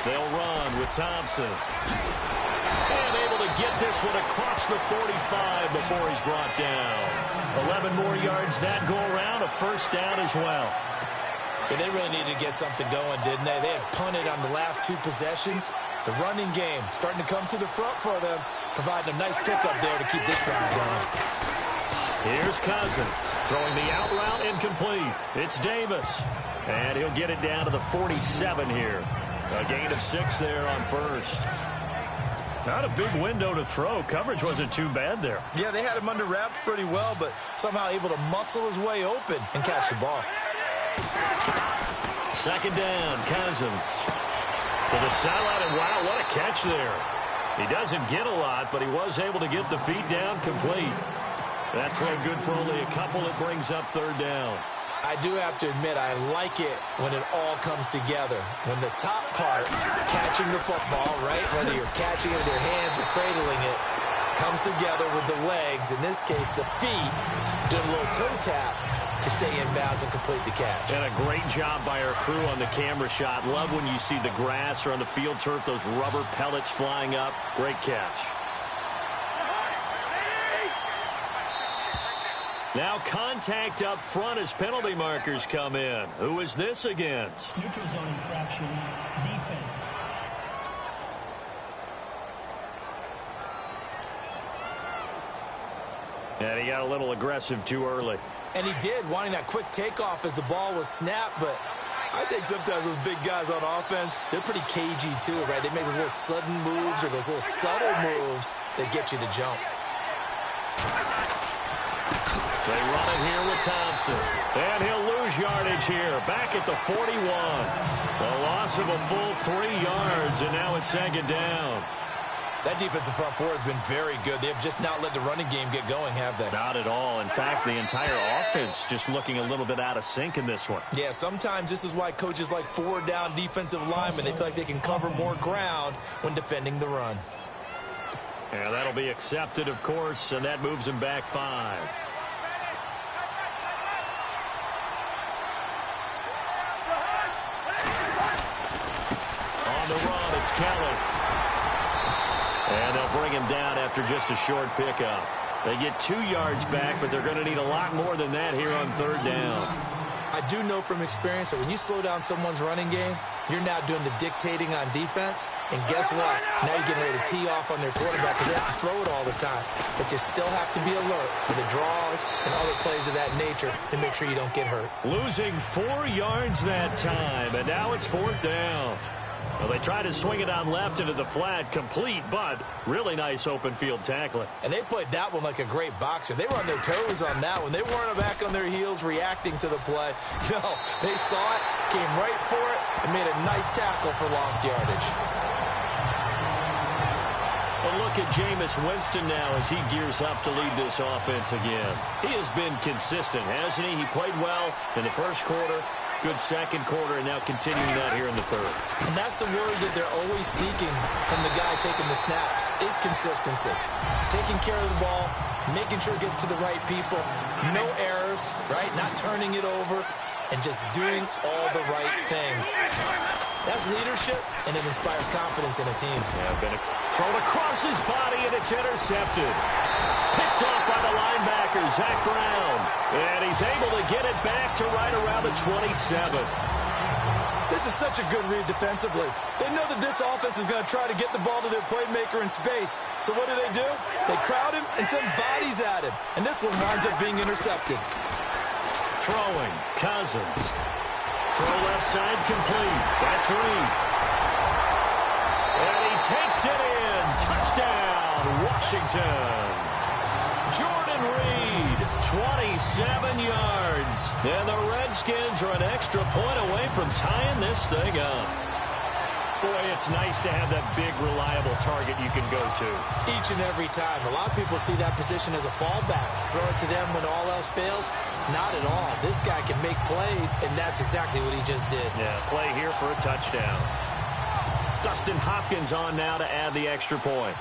They'll run with Thompson. And able to get this one across the 45 before he's brought down. 11 more yards that go around, a first down as well. Yeah, they really needed to get something going, didn't they? They had punted on the last 2 possessions. The running game starting to come to the front for them, providing a nice pickup there to keep this drive going. Here's Cousins throwing the out route incomplete. It's Davis, and he'll get it down to the 47 here. A gain of 6 there on first. Not a big window to throw. Coverage wasn't too bad there. Yeah, they had him under wraps pretty well, but somehow able to muscle his way open and catch the ball. Second down, Cousins. To the sideline, and wow, what a catch there. He doesn't get a lot, but he was able to get the feet down complete. That throw good for only a couple. It brings up third down. I do have to admit, I like it when it all comes together. When the top part, catching the football, right, whether you're catching it with your hands or cradling it, comes together with the legs, in this case the feet, doing a little toe tap to stay in bounds and complete the catch. And a great job by our crew on the camera shot. Love when you see the grass or on the field turf, those rubber pellets flying up. Great catch. Now contact up front as penalty markers come in. Who is this against? Neutral zone infraction, defense. And he got a little aggressive too early. And he did, wanting that quick takeoff as the ball was snapped, but I think sometimes those big guys on offense, they're pretty cagey too, right? They make those little sudden moves or those little subtle moves that get you to jump. They run it here with Thompson. And he'll lose yardage here. Back at the 41. The loss of a full 3 yards, and now it's second down. That defensive front four has been very good. They have just not let the running game get going, have they? Not at all. In fact, the entire offense just looking a little bit out of sync in this one. Yeah, sometimes this is why coaches like 4-down defensive linemen, they feel like they can cover more ground when defending the run. And that'll be accepted, of course, and that moves him back 5. On the run, it's Kelly. And they'll bring him down after just a short pickup. They get 2 yards back, but they're going to need a lot more than that here on third down. I do know from experience that when you slow down someone's running game, you're now doing the dictating on defense. And guess what? Now you're getting ready to tee off on their quarterback because they have to throw it all the time. But you still have to be alert for the draws and other plays of that nature to make sure you don't get hurt. Losing 4 yards that time, and now it's fourth down. Well, they try to swing it on left into the flat, complete, but really nice open field tackling. And they played that one like a great boxer. They were on their toes on that one. They weren't back on their heels reacting to the play. No, they saw it, came right for it, and made a nice tackle for lost yardage. Well, look at Jameis Winston now as he gears up to lead this offense again. He has been consistent, hasn't he? He played well in the first quarter. Good second quarter, and now continuing that here in the third. And that's the word that they're always seeking from the guy taking the snaps, is consistency. Taking care of the ball, making sure it gets to the right people, no errors, right? Not turning it over, and just doing all the right things. That's leadership, and it inspires confidence in a team. Yeah, been thrown across his body, and it's intercepted. Picked off by the linebacker, Zach Brown. And he's able to get it back to right around the 27. This is such a good read defensively. They know that this offense is going to try to get the ball to their playmaker in space. So what do? They crowd him and send bodies at him. And this one winds up being intercepted. Throwing, Cousins. Throw left side complete. That's Reed. And he takes it in. Touchdown, Washington. Jordan Reed, 27 yards. And the Redskins are an extra point away from tying this thing up. Boy, it's nice to have that big, reliable target you can go to. Each and every time. A lot of people see that position as a fallback. Throw it to them when all else fails. Not at all. This guy can make plays, and that's exactly what he just did. Yeah, play here for a touchdown. Dustin Hopkins on now to add the extra point.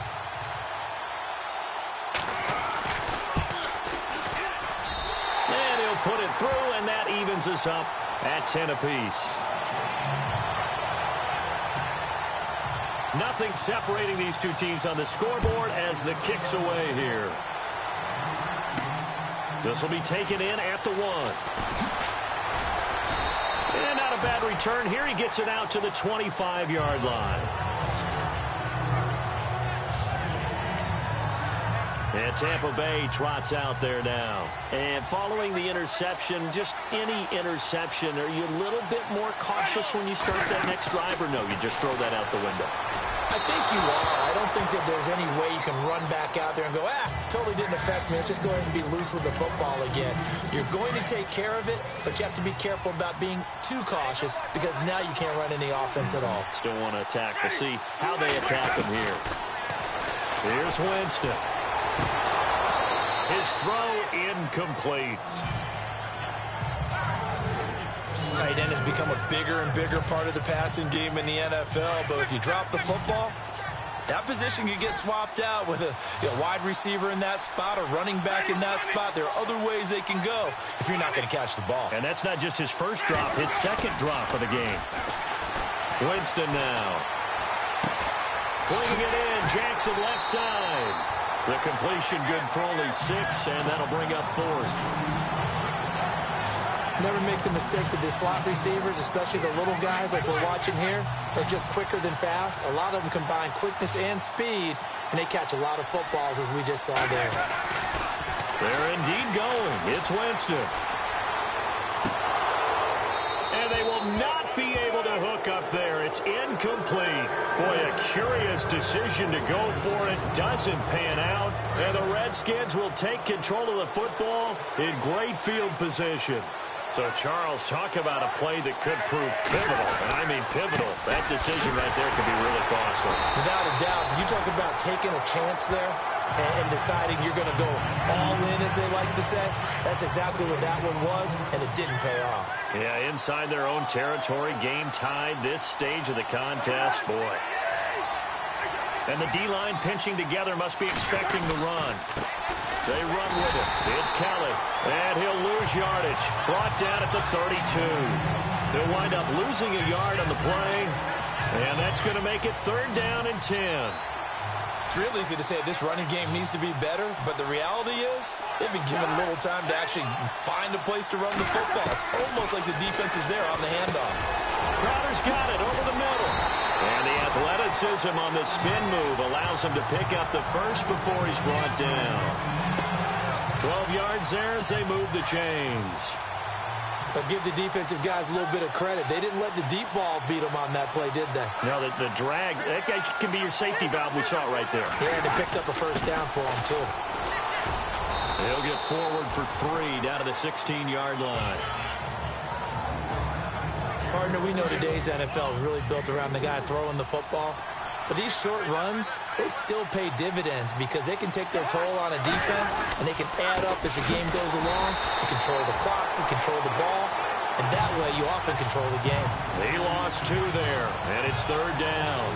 And he'll put it through, and that evens us up at 10 apiece. Nothing separating these two teams on the scoreboard as the kick's away here. This will be taken in at the 1. And not a bad return here. He gets it out to the 25-yard line. And Tampa Bay trots out there now. And following the interception, just any interception, are you a little bit more cautious when you start that next drive, or no, you just throw that out the window? I think you are. I don't think that there's any way you can run back out there and go, totally didn't affect me. Let's just go ahead and be loose with the football again. You're going to take care of it, but you have to be careful about being too cautious because now you can't run any offense at all. Still want to attack. We'll see how they attack him here. Here's Winston. His throw incomplete. Tight end has become a bigger and bigger part of the passing game in the NFL, but if you drop the football, that position can get swapped out with a wide receiver in that spot, a running back in that spot. There are other ways they can go if you're not going to catch the ball. And that's not just his first drop, his second drop of the game. Winston now. Bringing it in, Jackson left side. The completion good for only 6, and that'll bring up 4th. Never make the mistake that the slot receivers, especially the little guys like we're watching here, are just quicker than fast. A lot of them combine quickness and speed, and they catch a lot of footballs, as we just saw there. They're indeed going. It's Winston. And they will not be able to hook up there. It's incomplete. Boy, a curious decision to go for it. Doesn't pan out. And the Redskins will take control of the football in great field position. So, Charles, talk about a play that could prove pivotal. And I mean pivotal. That decision right there could be really costly. Without a doubt. You talk about taking a chance there and deciding you're going to go all in, as they like to say. That's exactly what that one was, and it didn't pay off. Yeah, inside their own territory, game tied, this stage of the contest, boy. And the D-line pinching together must be expecting the run. They run with it. It's Kelly. And he'll lose yardage. Brought down at the 32. They'll wind up losing a yard on the play. And that's going to make it 3rd down and 10. It's real easy to say this running game needs to be better, but the reality is they've been given little time to actually find a place to run the football. It's almost like the defense is there on the handoff. Crowder's got it over the middle. And the athleticism on the spin move allows him to pick up the first before he's brought down. 12 yards there as they move the chains. But give the defensive guys a little bit of credit. They didn't let the deep ball beat them on that play, did they? No, the drag, that guy can be your safety valve. We saw it right there. Yeah, and they picked up a first down for him, too. He'll get forward for 3 down to the 16-yard line. Partner, we know today's NFL is really built around the guy throwing the football. But these short runs, they still pay dividends because they can take their toll on a defense and they can add up as the game goes along. They control the clock, they control the ball, and that way you often control the game. He lost 2 there, and it's 3rd down.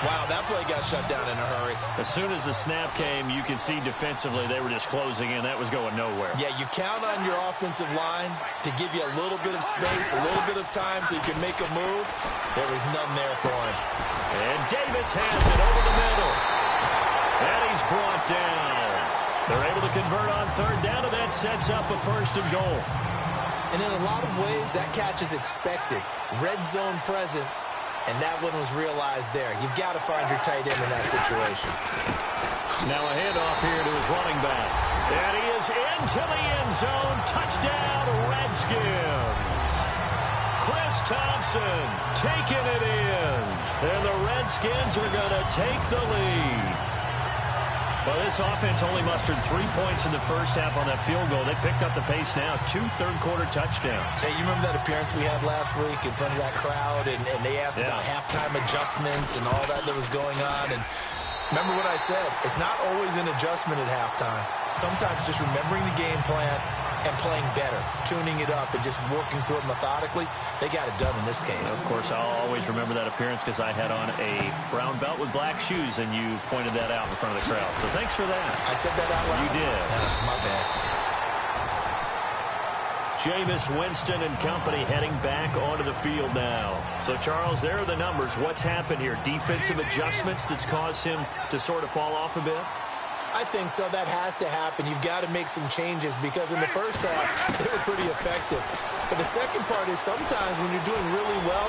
Wow, that play got shut down in a hurry. As soon as the snap came, you could see defensively they were just closing in. That was going nowhere. Yeah, you count on your offensive line to give you a little bit of space, a little bit of time so you can make a move. There was none there for him. And Davis has it over the middle. And he's brought down. They're able to convert on 3rd down, and that sets up a 1st and goal. And in a lot of ways, that catch is expected. Red zone presence. And that one was realized there. You've got to find your tight end in that situation. Now a handoff here to his running back. And he is into the end zone. Touchdown, Redskins. Chris Thompson taking it in. And the Redskins are going to take the lead. Well, this offense only mustered 3 points in the first half on that field goal. They picked up the pace now. 2 third-quarter touchdowns. Hey, you remember that appearance we had last week in front of that crowd, and they asked about halftime adjustments and all that was going on. And remember what I said. It's not always an adjustment at halftime. Sometimes just remembering the game plan and playing better, tuning it up, and just working through it methodically. They got it done in this case. Of course, I'll always remember that appearance because I had on a brown belt with black shoes, and you pointed that out in front of the crowd. So thanks for that. I said that out loud. You did. My bad. Jameis Winston and company heading back onto the field now. So, Charles, there are the numbers. What's happened here? Defensive adjustments that's caused him to sort of fall off a bit? I think so. That has to happen. You've got to make some changes because in the first half, they were pretty effective. But the second part is sometimes when you're doing really well,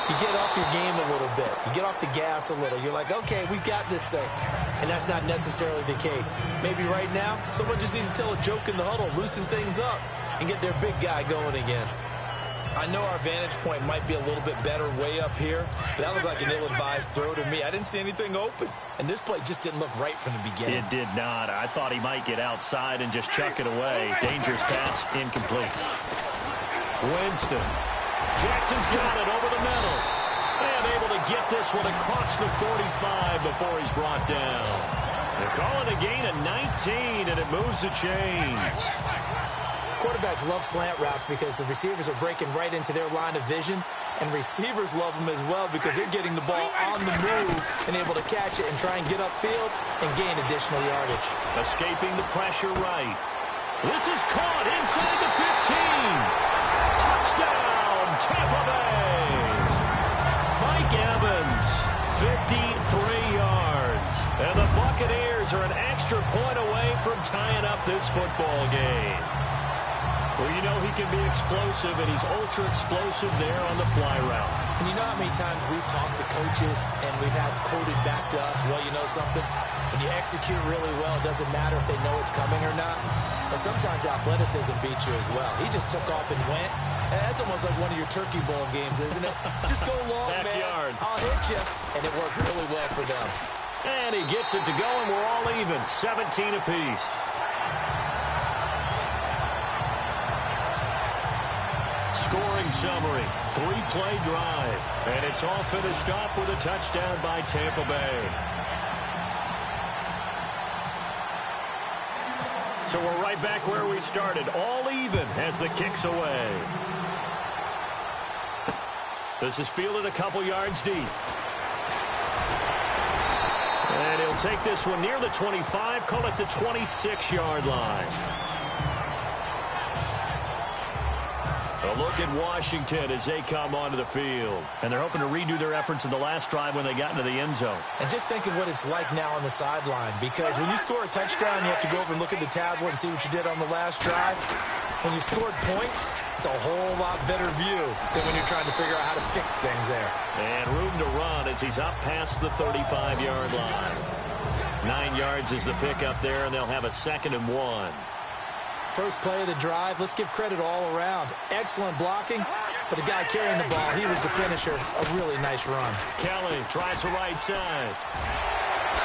You get off your game a little bit. You get off the gas a little. You're like, okay, we've got this thing. And that's not necessarily the case. Maybe right now, someone just needs to tell a joke in the huddle, loosen things up, and get their big guy going again. I know our vantage point might be a little bit better way up here, but that looked like an ill-advised throw to me. I didn't see anything open, and this play just didn't look right from the beginning. It did not. I thought he might get outside and just chuck it away. Dangerous pass, incomplete. Winston. Jackson's got it over the middle. And able to get this one across the 45 before he's brought down. They're calling a gain of 19, and it moves the chains. Quarterbacks love slant routes because the receivers are breaking right into their line of vision, and receivers love them as well because they're getting the ball on the move and able to catch it and try and get upfield and gain additional yardage. Escaping the pressure right. This is caught inside the 15. Touchdown, Tampa Bay. Mike Evans, 53 yards. And the Buccaneers are an extra point away from tying up this football game. Well, you know he can be explosive, and he's ultra-explosive there on the fly route. And you know how many times we've talked to coaches and we've had quoted back to us, well, you know something? When you execute really well, it doesn't matter if they know it's coming or not. But sometimes athleticism beats you as well. He just took off and went. And that's almost like one of your Turkey Bowl games, isn't it? Just go long, Backyard. man. I'll hit you. And it worked really well for them. And he gets it to go, and we're all even, 17 apiece. Scoring summary, 3-play drive, and it's all finished off with a touchdown by Tampa Bay. So we're right back where we started, all even as the kick's away. This is fielded a couple yards deep. And he'll take this one near the 25, call it the 26-yard line. A look at Washington as they come onto the field. And they're hoping to redo their efforts in the last drive when they got into the end zone. And just think of what it's like now on the sideline, because when you score a touchdown, you have to go over and look at the tablet and see what you did on the last drive. When you scored points, it's a whole lot better view than when you're trying to figure out how to fix things there. And room to run as he's up past the 35-yard line. 9 yards is the pickup there, and they'll have a 2nd and 1. First play of the drive, let's give credit all around. Excellent blocking, but the guy carrying the ball, he was the finisher. A really nice run. Kelly tries the right side.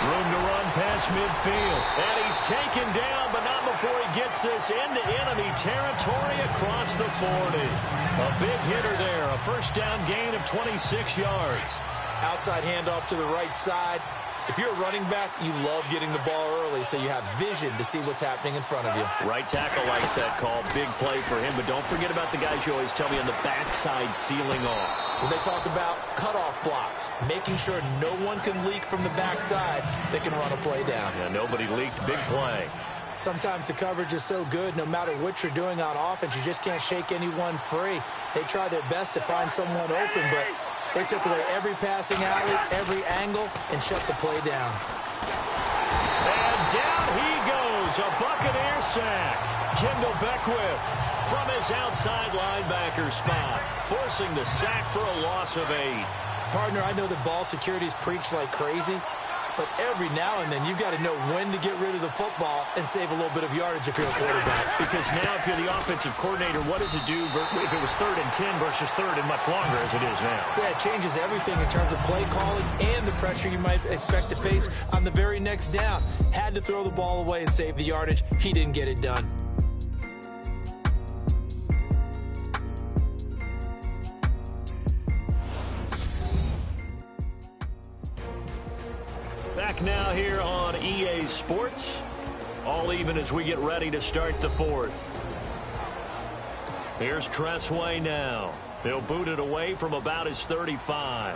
Room to run past midfield. And he's taken down, but not before he gets this into enemy territory across the 40. A big hitter there, a first down gain of 26 yards. Outside handoff to the right side. If you're a running back, you love getting the ball early so you have vision to see what's happening in front of you. Right tackle likes that call. Big play for him, but don't forget about the guys you always tell me on the backside sealing off. When they talk about cutoff blocks, making sure no one can leak from the backside that can run a play down. Yeah, nobody leaked. Big play. Sometimes the coverage is so good, no matter what you're doing on offense, you just can't shake anyone free. They try their best to find someone open, but they took away every passing alley, every angle, and shut the play down. And down he goes, a Buccaneer sack. Kendall Beckwith from his outside linebacker spot, forcing the sack for a loss of 8. Partner, I know that ball security is preached like crazy, but every now and then you've got to know when to get rid of the football and save a little bit of yardage if you're a quarterback. Because now if you're the offensive coordinator, what does it do if it was 3rd and 10 versus 3rd and much longer as it is now? Yeah, it changes everything in terms of play calling and the pressure you might expect to face on the very next down. Had to throw the ball away and save the yardage. He didn't get it done. Back now here on EA Sports. All even as we get ready to start the 4th. Here's Tressway now. He'll boot it away from about his 35.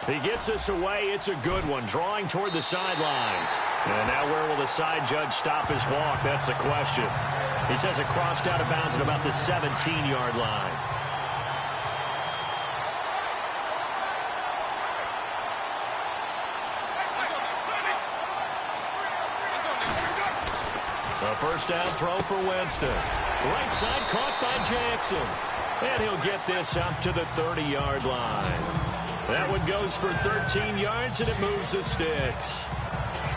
He gets this away. It's a good one. Drawing toward the sidelines. And now where will the side judge stop his walk? That's the question. He says it crossed out of bounds at about the 17-yard line. A first down throw for Winston. Right side caught by Jackson. And he'll get this up to the 30-yard line. That one goes for 13 yards, and it moves the sticks.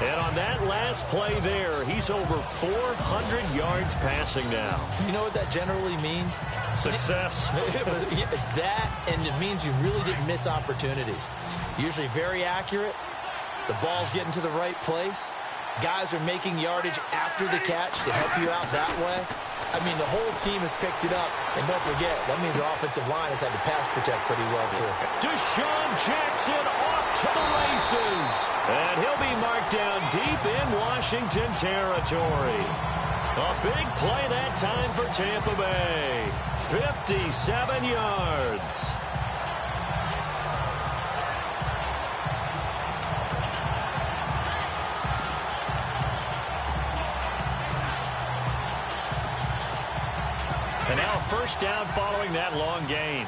And on that last play there, he's over 400 yards passing now. You know what that generally means? Success. That, and it means you really didn't miss opportunities. Usually very accurate. The ball's getting to the right place. Guys are making yardage after the catch to help you out that way. I mean, the whole team has picked it up. And don't forget, that means the offensive line has had to pass protect pretty well, too. Deshaun Jackson off to the races. And he'll be marked down deep in Washington territory. A big play that time for Tampa Bay. 57 yards. And now first down following that long gain.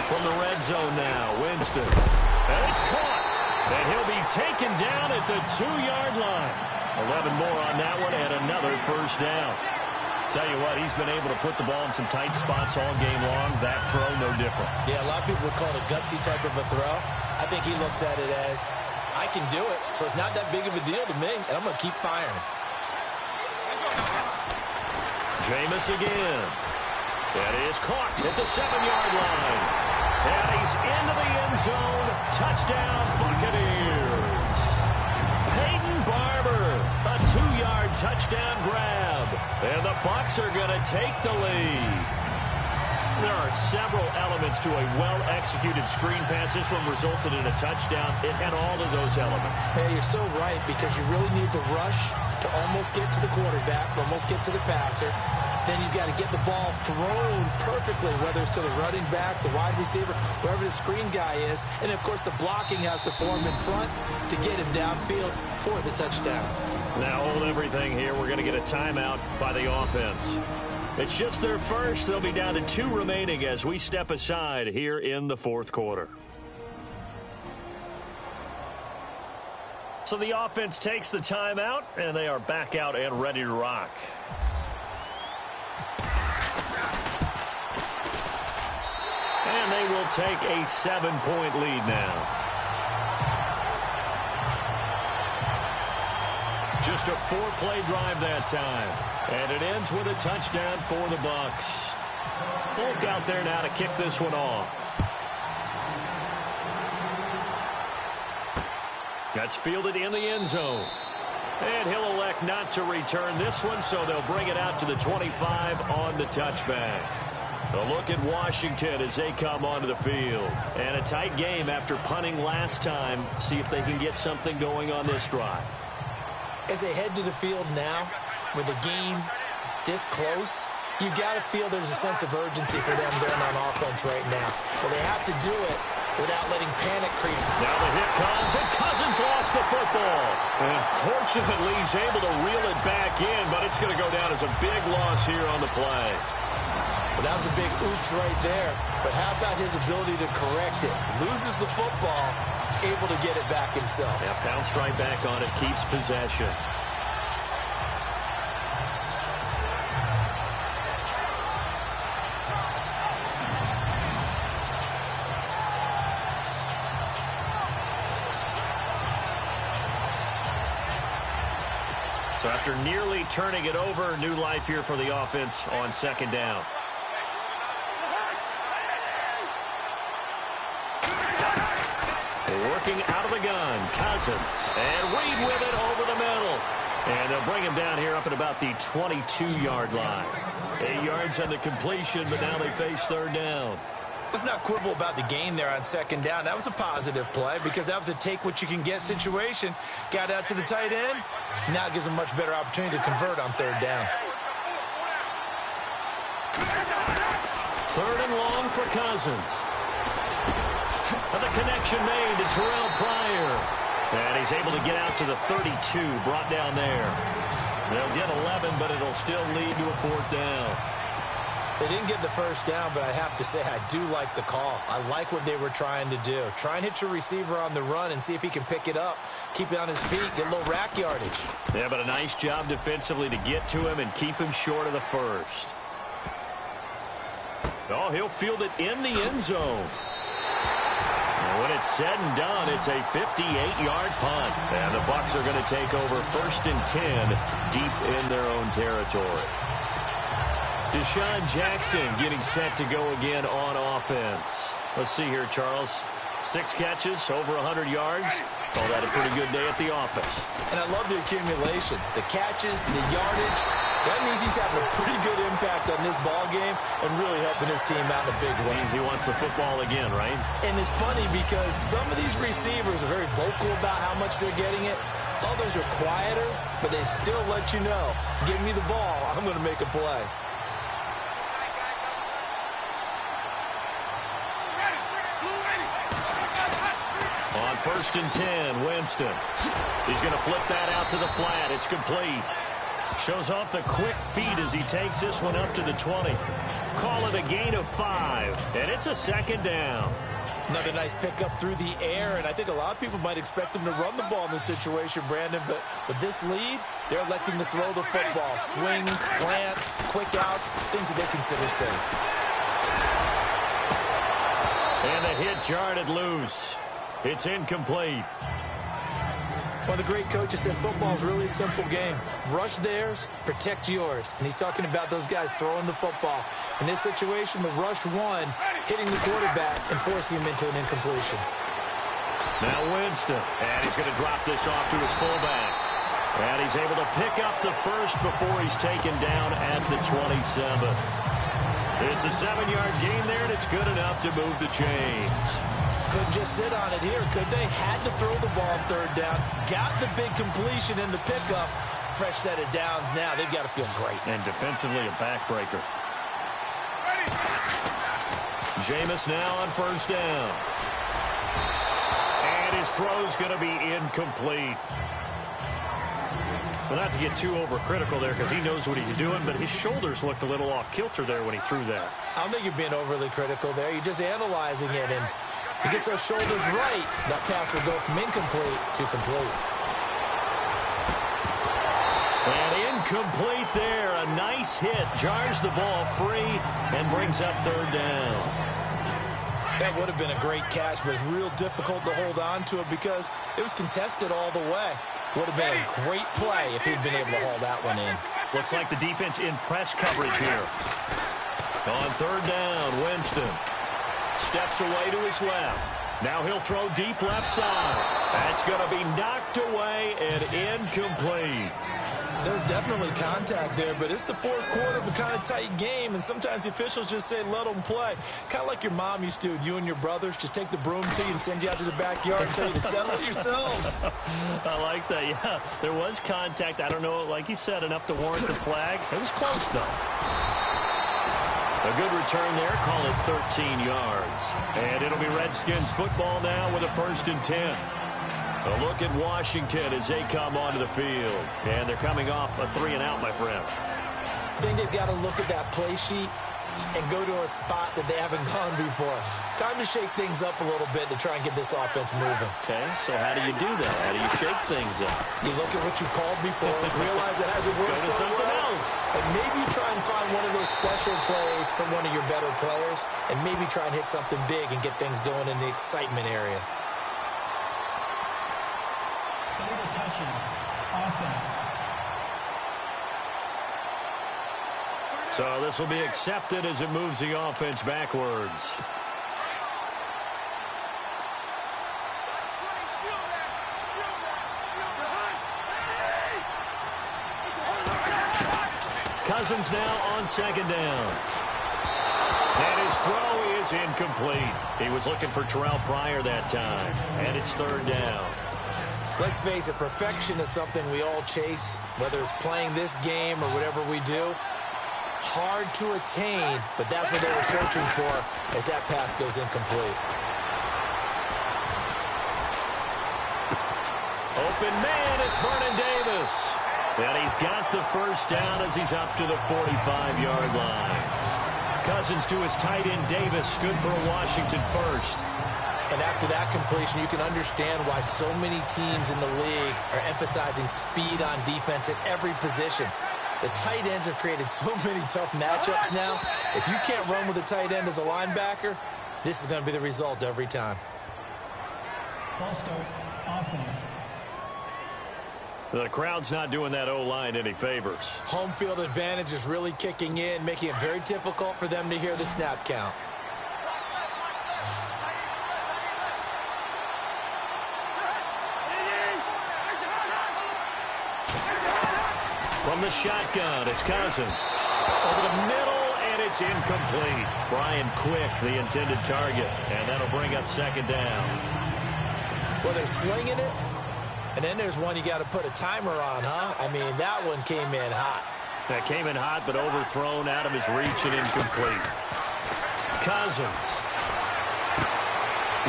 From the red zone now, Winston. And it's caught. And he'll be taken down at the 2-yard line. 11 more on that one and another first down. Tell you what, he's been able to put the ball in some tight spots all game long. That throw, no different. Yeah, a lot of people would call it a gutsy type of a throw. I think he looks at it as, I can do it, so it's not that big of a deal to me, and I'm going to keep firing. Jameis again. That is caught at the 7-yard line. And he's into the end zone. Touchdown, Buccaneers. Peyton Barber, a 2-yard touchdown grab. And the Bucs are going to take the lead. There are several elements to a well-executed screen pass. This one resulted in a touchdown. It had all of those elements. Hey, you're so right, because you really need to rush to almost get to the quarterback, almost get to the passer. Then you've got to get the ball thrown perfectly, whether it's to the running back, the wide receiver, wherever the screen guy is. And, of course, the blocking has to form in front to get him downfield for the touchdown. Now hold everything here. We're going to get a timeout by the offense. It's just their first. They'll be down to 2 remaining as we step aside here in the fourth quarter. So the offense takes the timeout, and they are back out and ready to rock. And they will take a 7-point lead now. Just a 4-play drive that time. And it ends with a touchdown for the Bucs. Folk out there now to kick this one off. That's fielded in the end zone. And he'll elect not to return this one, so they'll bring it out to the 25 on the touchback. A look at Washington as they come onto the field. And a tight game after punting last time. See if they can get something going on this drive. As they head to the field now, with the game this close, you've got to feel there's a sense of urgency for them going on offense right now. But they have to do it without letting panic creep. Now the hit comes, and Cousins lost the football. And fortunately, he's able to reel it back in, but it's going to go down as a big loss here on the play. Well, that was a big oops right there. But how about his ability to correct it? Loses the football, able to get it back himself. Yeah, bounced right back on it, keeps possession. So after nearly turning it over, new life here for the offense on second down. Working out of the gun, Cousins. And Reed with it over the middle. And they'll bring him down here up at about the 22-yard line. 8 yards on the completion, but now they face third down. Let's not quibble about the gain there on second down. That was a positive play because that was a take-what-you-can-get situation. Got out to the tight end. Now it gives them a much better opportunity to convert on third down. Third and long for Cousins. And the connection made to Terrell Pryor. And he's able to get out to the 32, brought down there. They'll get 11, but it'll still lead to a fourth down. They didn't get the first down, but I have to say I do like the call. I like what they were trying to do. Try and hit your receiver on the run and see if he can pick it up, keep it on his feet, get a little rack yardage. Yeah, but a nice job defensively to get to him and keep him short of the first. Oh, he'll field it in the end zone. And when it's said and done, it's a 58-yard punt. And the Bucs are going to take over 1st and 10 deep in their own territory. Deshaun Jackson getting set to go again on offense. Let's see here, Charles. 6 catches, over 100 yards. Call that a pretty good day at the office. And I love the accumulation. The catches, the yardage. That means he's having a pretty good impact on this ball game and really helping his team out in a big way. Means he wants the football again, right? And it's funny because some of these receivers are very vocal about how much they're getting it. Others are quieter, but they still let you know, give me the ball, I'm going to make a play. On 1st and 10, Winston. He's going to flip that out to the flat. It's complete. Shows off the quick feet as he takes this one up to the 20. Call it a gain of 5, and it's a 2nd down. Another nice pickup through the air, and I think a lot of people might expect them to run the ball in this situation, Brandon, but with this lead, they're electing to throw the football. Swings, slants, quick outs, things that they consider safe. And the hit jarred it loose. It's incomplete. One of the great coaches said football is really a simple game. Rush theirs, protect yours. And he's talking about those guys throwing the football. In this situation, the rush won, hitting the quarterback and forcing him into an incompletion. Now Winston, and he's going to drop this off to his fullback. And he's able to pick up the first before he's taken down at the 27. It's a 7-yard gain there, and it's good enough to move the chains. Couldn't just sit on it here, could they? Had to throw the ball 3rd down. Got the big completion in the pickup. Fresh set of downs now. They've got to feel great. And defensively, a backbreaker. Jameis now on 1st down. And his throw's going to be incomplete. Well, not to get too overcritical there because he knows what he's doing, but his shoulders looked a little off-kilter there when he threw that. I don't think you're being overly critical there. You're just analyzing it, and he gets those shoulders right. That pass will go from incomplete to complete. And incomplete there. A nice hit. Jars the ball free and brings up 3rd down. That would have been a great catch, but it's real difficult to hold on to it because it was contested all the way. Would have been a great play if he'd been able to haul that one in. Looks like the defense in press coverage here. On 3rd down, Winston steps away to his left. Now he'll throw deep left side. That's going to be knocked away and incomplete. There's definitely contact there, but it's the 4th quarter of a kind of tight game, and sometimes the officials just say, let them play. Kind of like your mom used to with you and your brothers. Just take the broom to you and send you out to the backyard and tell you to settle it yourselves. I like that, yeah. There was contact. I don't know, like you said, enough to warrant the flag. It was close, though. A good return there. Call it 13 yards. And it'll be Redskins football now with a 1st and 10. A look at Washington as they come onto the field. And they're coming off a 3-and-out, my friend. I think they've got to look at that play sheet and go to a spot that they haven't gone before. Time to shake things up a little bit to try and get this offense moving. Okay, so how do you do that? How do you shake things up? You look at what you've called before, realize it hasn't worked Go to something else. And maybe you try and find one of those special plays from one of your better players, and maybe try and hit something big and get things going in the excitement area. Illegal touching. Offense. So this will be accepted as it moves the offense backwards. Cousins now on 2nd down. And his throw is incomplete. He was looking for Terrell Pryor that time. And it's 3rd down. Let's face it, perfection is something we all chase, whether it's playing this game or whatever we do. Hard to attain, but that's what they were searching for as that pass goes incomplete. Open man, it's Vernon Davis. And he's got the 1st down as he's up to the 45-yard line. Cousins to his tight end, Davis. Good for a Washington first. And after that completion, you can understand why so many teams in the league are emphasizing speed on defense at every position. The tight ends have created so many tough matchups now. If you can't run with a tight end as a linebacker, this is going to be the result every time. False start, offense. The crowd's not doing that O-line any favors. Home field advantage is really kicking in, making it very difficult for them to hear the snap count. From the shotgun, it's Cousins. Over the middle, and it's incomplete. Brian Quick, the intended target, and that'll bring up second down. Well, they're slinging it, and then there's one you got to put a timer on, huh? I mean, that one came in hot. That came in hot, but overthrown, out of his reach, and incomplete. Cousins.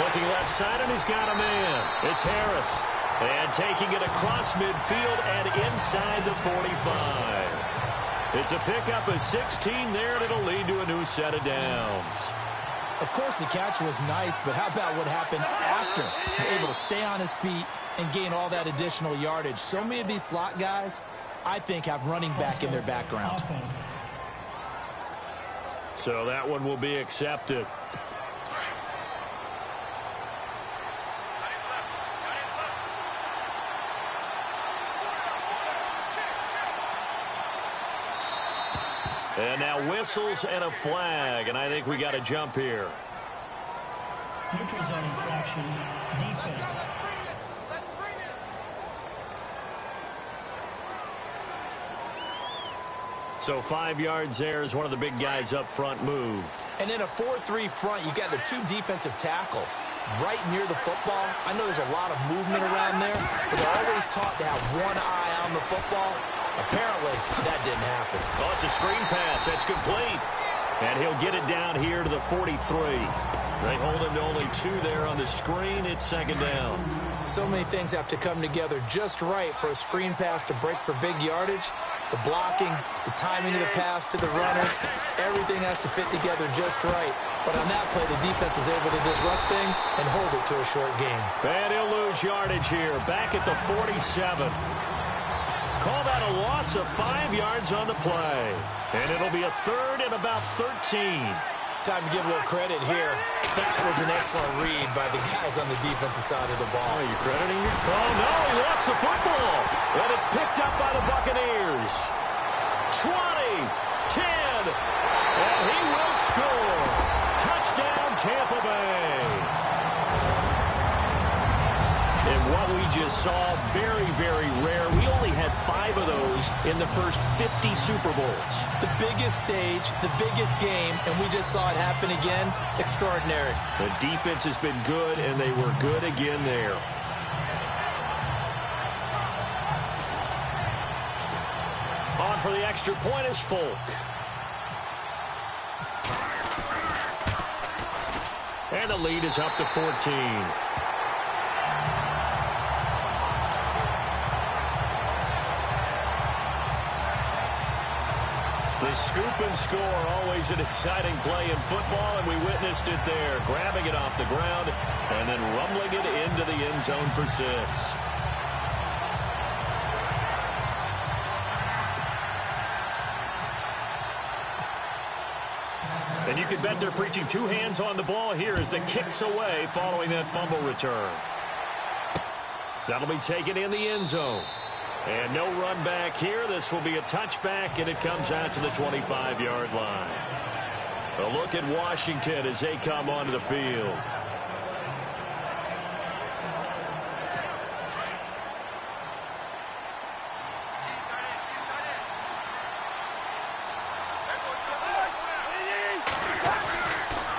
Looking left side, and he's got a man. It's Harris. And taking it across midfield and inside the 45. It's a pickup of 16 there, and it'll lead to a new set of downs. Of course, the catch was nice, but how about what happened after? Able to stay on his feet and gain all that additional yardage. So many of these slot guys, I think, have running back in their background. Offense. So that one will be accepted. And now whistles and a flag, and I think we got to jump here. Neutral zone infraction, defense. So 5 yards there as one of the big guys up front moved. And in a 4-3 front, you got the two defensive tackles right near the football. I know there's a lot of movement around there, but they're always taught to have one eye on the football. Apparently, that didn't happen. Oh, it's a screen pass. That's complete. And he'll get it down here to the 43. They hold him to only 2 there on the screen. It's second down. So many things have to come together just right for a screen pass to break for big yardage. The blocking, the timing of the pass to the runner, everything has to fit together just right. But on that play, the defense was able to disrupt things and hold it to a short game. And he'll lose yardage here. Back at the 47. Call that a loss of 5 yards on the play. And it'll be a third and about 13. Time to give a little credit here. That was an excellent read by the guys on the defensive side of the ball. Are you crediting you? Oh, no, he lost the football. And it's picked up by the Buccaneers. 20, 10, and he will score. Touchdown, Tampa Bay. And what we just saw, very, very rare. We only had 5 of those in the first 50 Super Bowls. The biggest stage, the biggest game, and we just saw it happen again. Extraordinary. The defense has been good, and they were good again there. On for the extra point is Folk. And the lead is up to 14. The scoop and score, always an exciting play in football, and we witnessed it there. Grabbing it off the ground and then rumbling it into the end zone for 6. And you can bet they're preaching 2 hands on the ball here as the kick's away following that fumble return. That'll be taken in the end zone. And no run back here. This will be a touchback, and it comes out to the 25-yard line. A look at Washington as they come onto the field.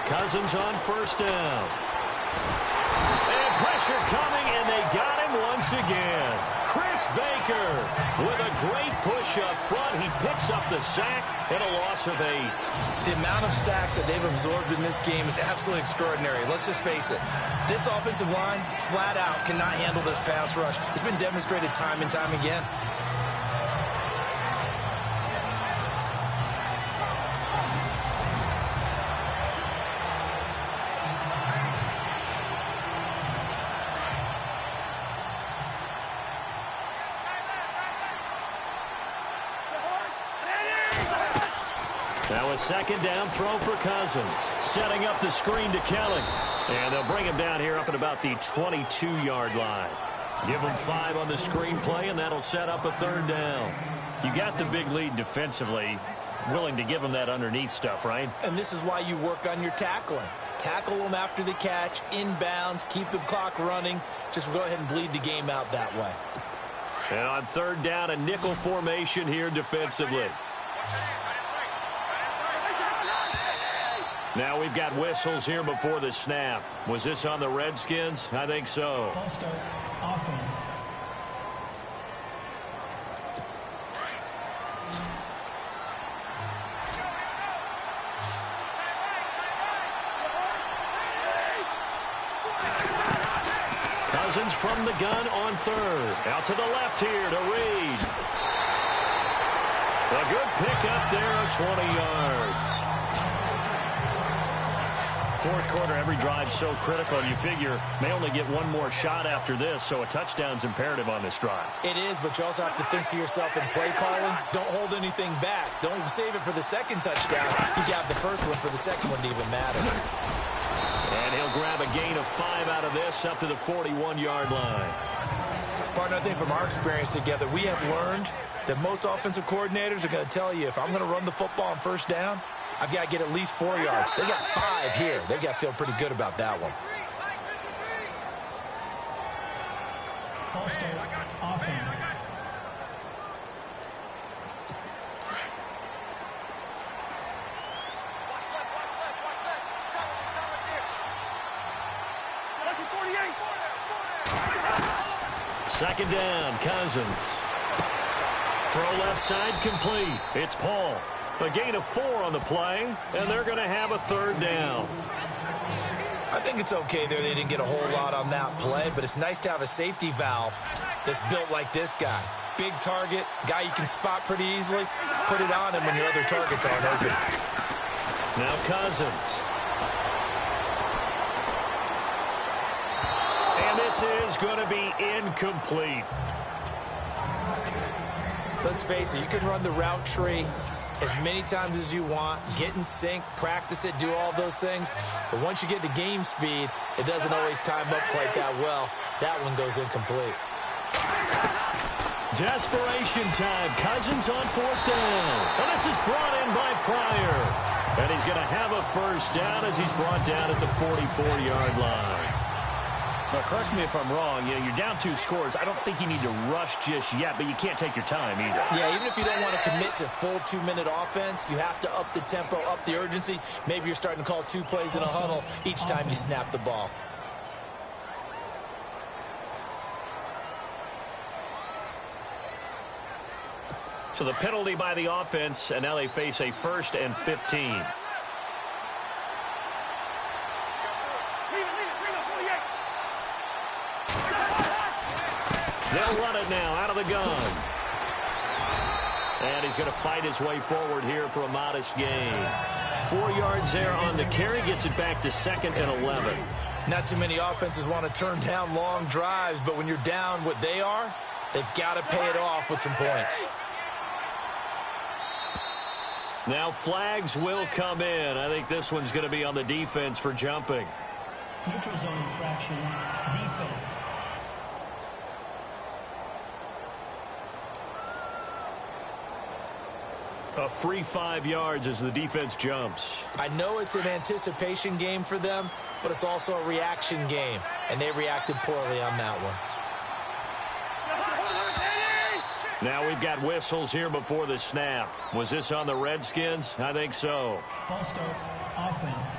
Cousins on first down. And pressure coming, and they got him once again. Chris Baker with a great push up front. He picks up the sack and a loss of 8. The amount of sacks that they've absorbed in this game is absolutely extraordinary. Let's just face it. This offensive line, flat out, cannot handle this pass rush. It's been demonstrated time and time again. Now a second down throw for Cousins. Setting up the screen to Kelly. And they'll bring him down here up at about the 22-yard line. Give him 5 on the screen play, and that'll set up a third down. You got the big lead defensively. Willing to give him that underneath stuff, right? And this is why you work on your tackling. Tackle them after the catch, inbounds, keep the clock running. Just go ahead and bleed the game out that way. And on third down, a nickel formation here defensively. Now we've got whistles here before the snap. Was this on the Redskins? I think so. False start, offense. Cousins from the gun on third. Out to the left here to Reed. A good pickup there of 20 yards. Fourth quarter, every drive so critical. You figure may only get one more shot after this, so a touchdown's imperative on this drive. It is, but you also have to think to yourself in play calling, don't hold anything back. Don't save it for the second touchdown. You got the first one for the second one to even matter. And he'll grab a gain of 5 out of this up to the 41-yard line. Partner, I think from our experience together, we have learned that most offensive coordinators are going to tell you, if I'm going to run the football on first down, I've got to get at least 4 yards. They got 5 here. They've got to feel pretty good about that one. False start, offense. Second down, Cousins. Throw left side complete. It's Paul. A gain of 4 on the play, and they're going to have a third down. I think it's okay there. They didn't get a whole lot on that play, but it's nice to have a safety valve that's built like this guy. Big target, guy you can spot pretty easily. Put it on him when your other targets aren't open. Now Cousins. And this is going to be incomplete. Let's face it, you can run the route tree as many times as you want, get in sync, practice it, do all those things. But once you get to game speed, it doesn't always time up quite that well. That one goes incomplete. Desperation time. Cousins on fourth down. And this is brought in by Pryor. And he's going to have a first down as he's brought down at the 44-yard line. Now, correct me if I'm wrong. You're down 2 scores. I don't think you need to rush just yet, but you can't take your time either. Yeah, even if you don't want to commit to full 2-minute offense, you have to up the tempo, up the urgency. Maybe you're starting to call 2 plays in a huddle each time you snap the ball. So the penalty by the offense, and now they face a 1st and 15. They'll run it now out of the gun. And he's going to fight his way forward here for a modest gain. 4 yards there on the carry, gets it back to 2nd and 11. Not too many offenses want to turn down long drives, but when you're down what they are, they've got to pay it off with some points. Now flags will come in. I think this one's going to be on the defense for jumping. Neutral zone infraction, defense. A free 5 yards as the defense jumps. I know it's an anticipation game for them, but it's also a reaction game, and they reacted poorly on that one. Now we've got whistles here before the snap. Was this on the Redskins? I think so. False start, offense.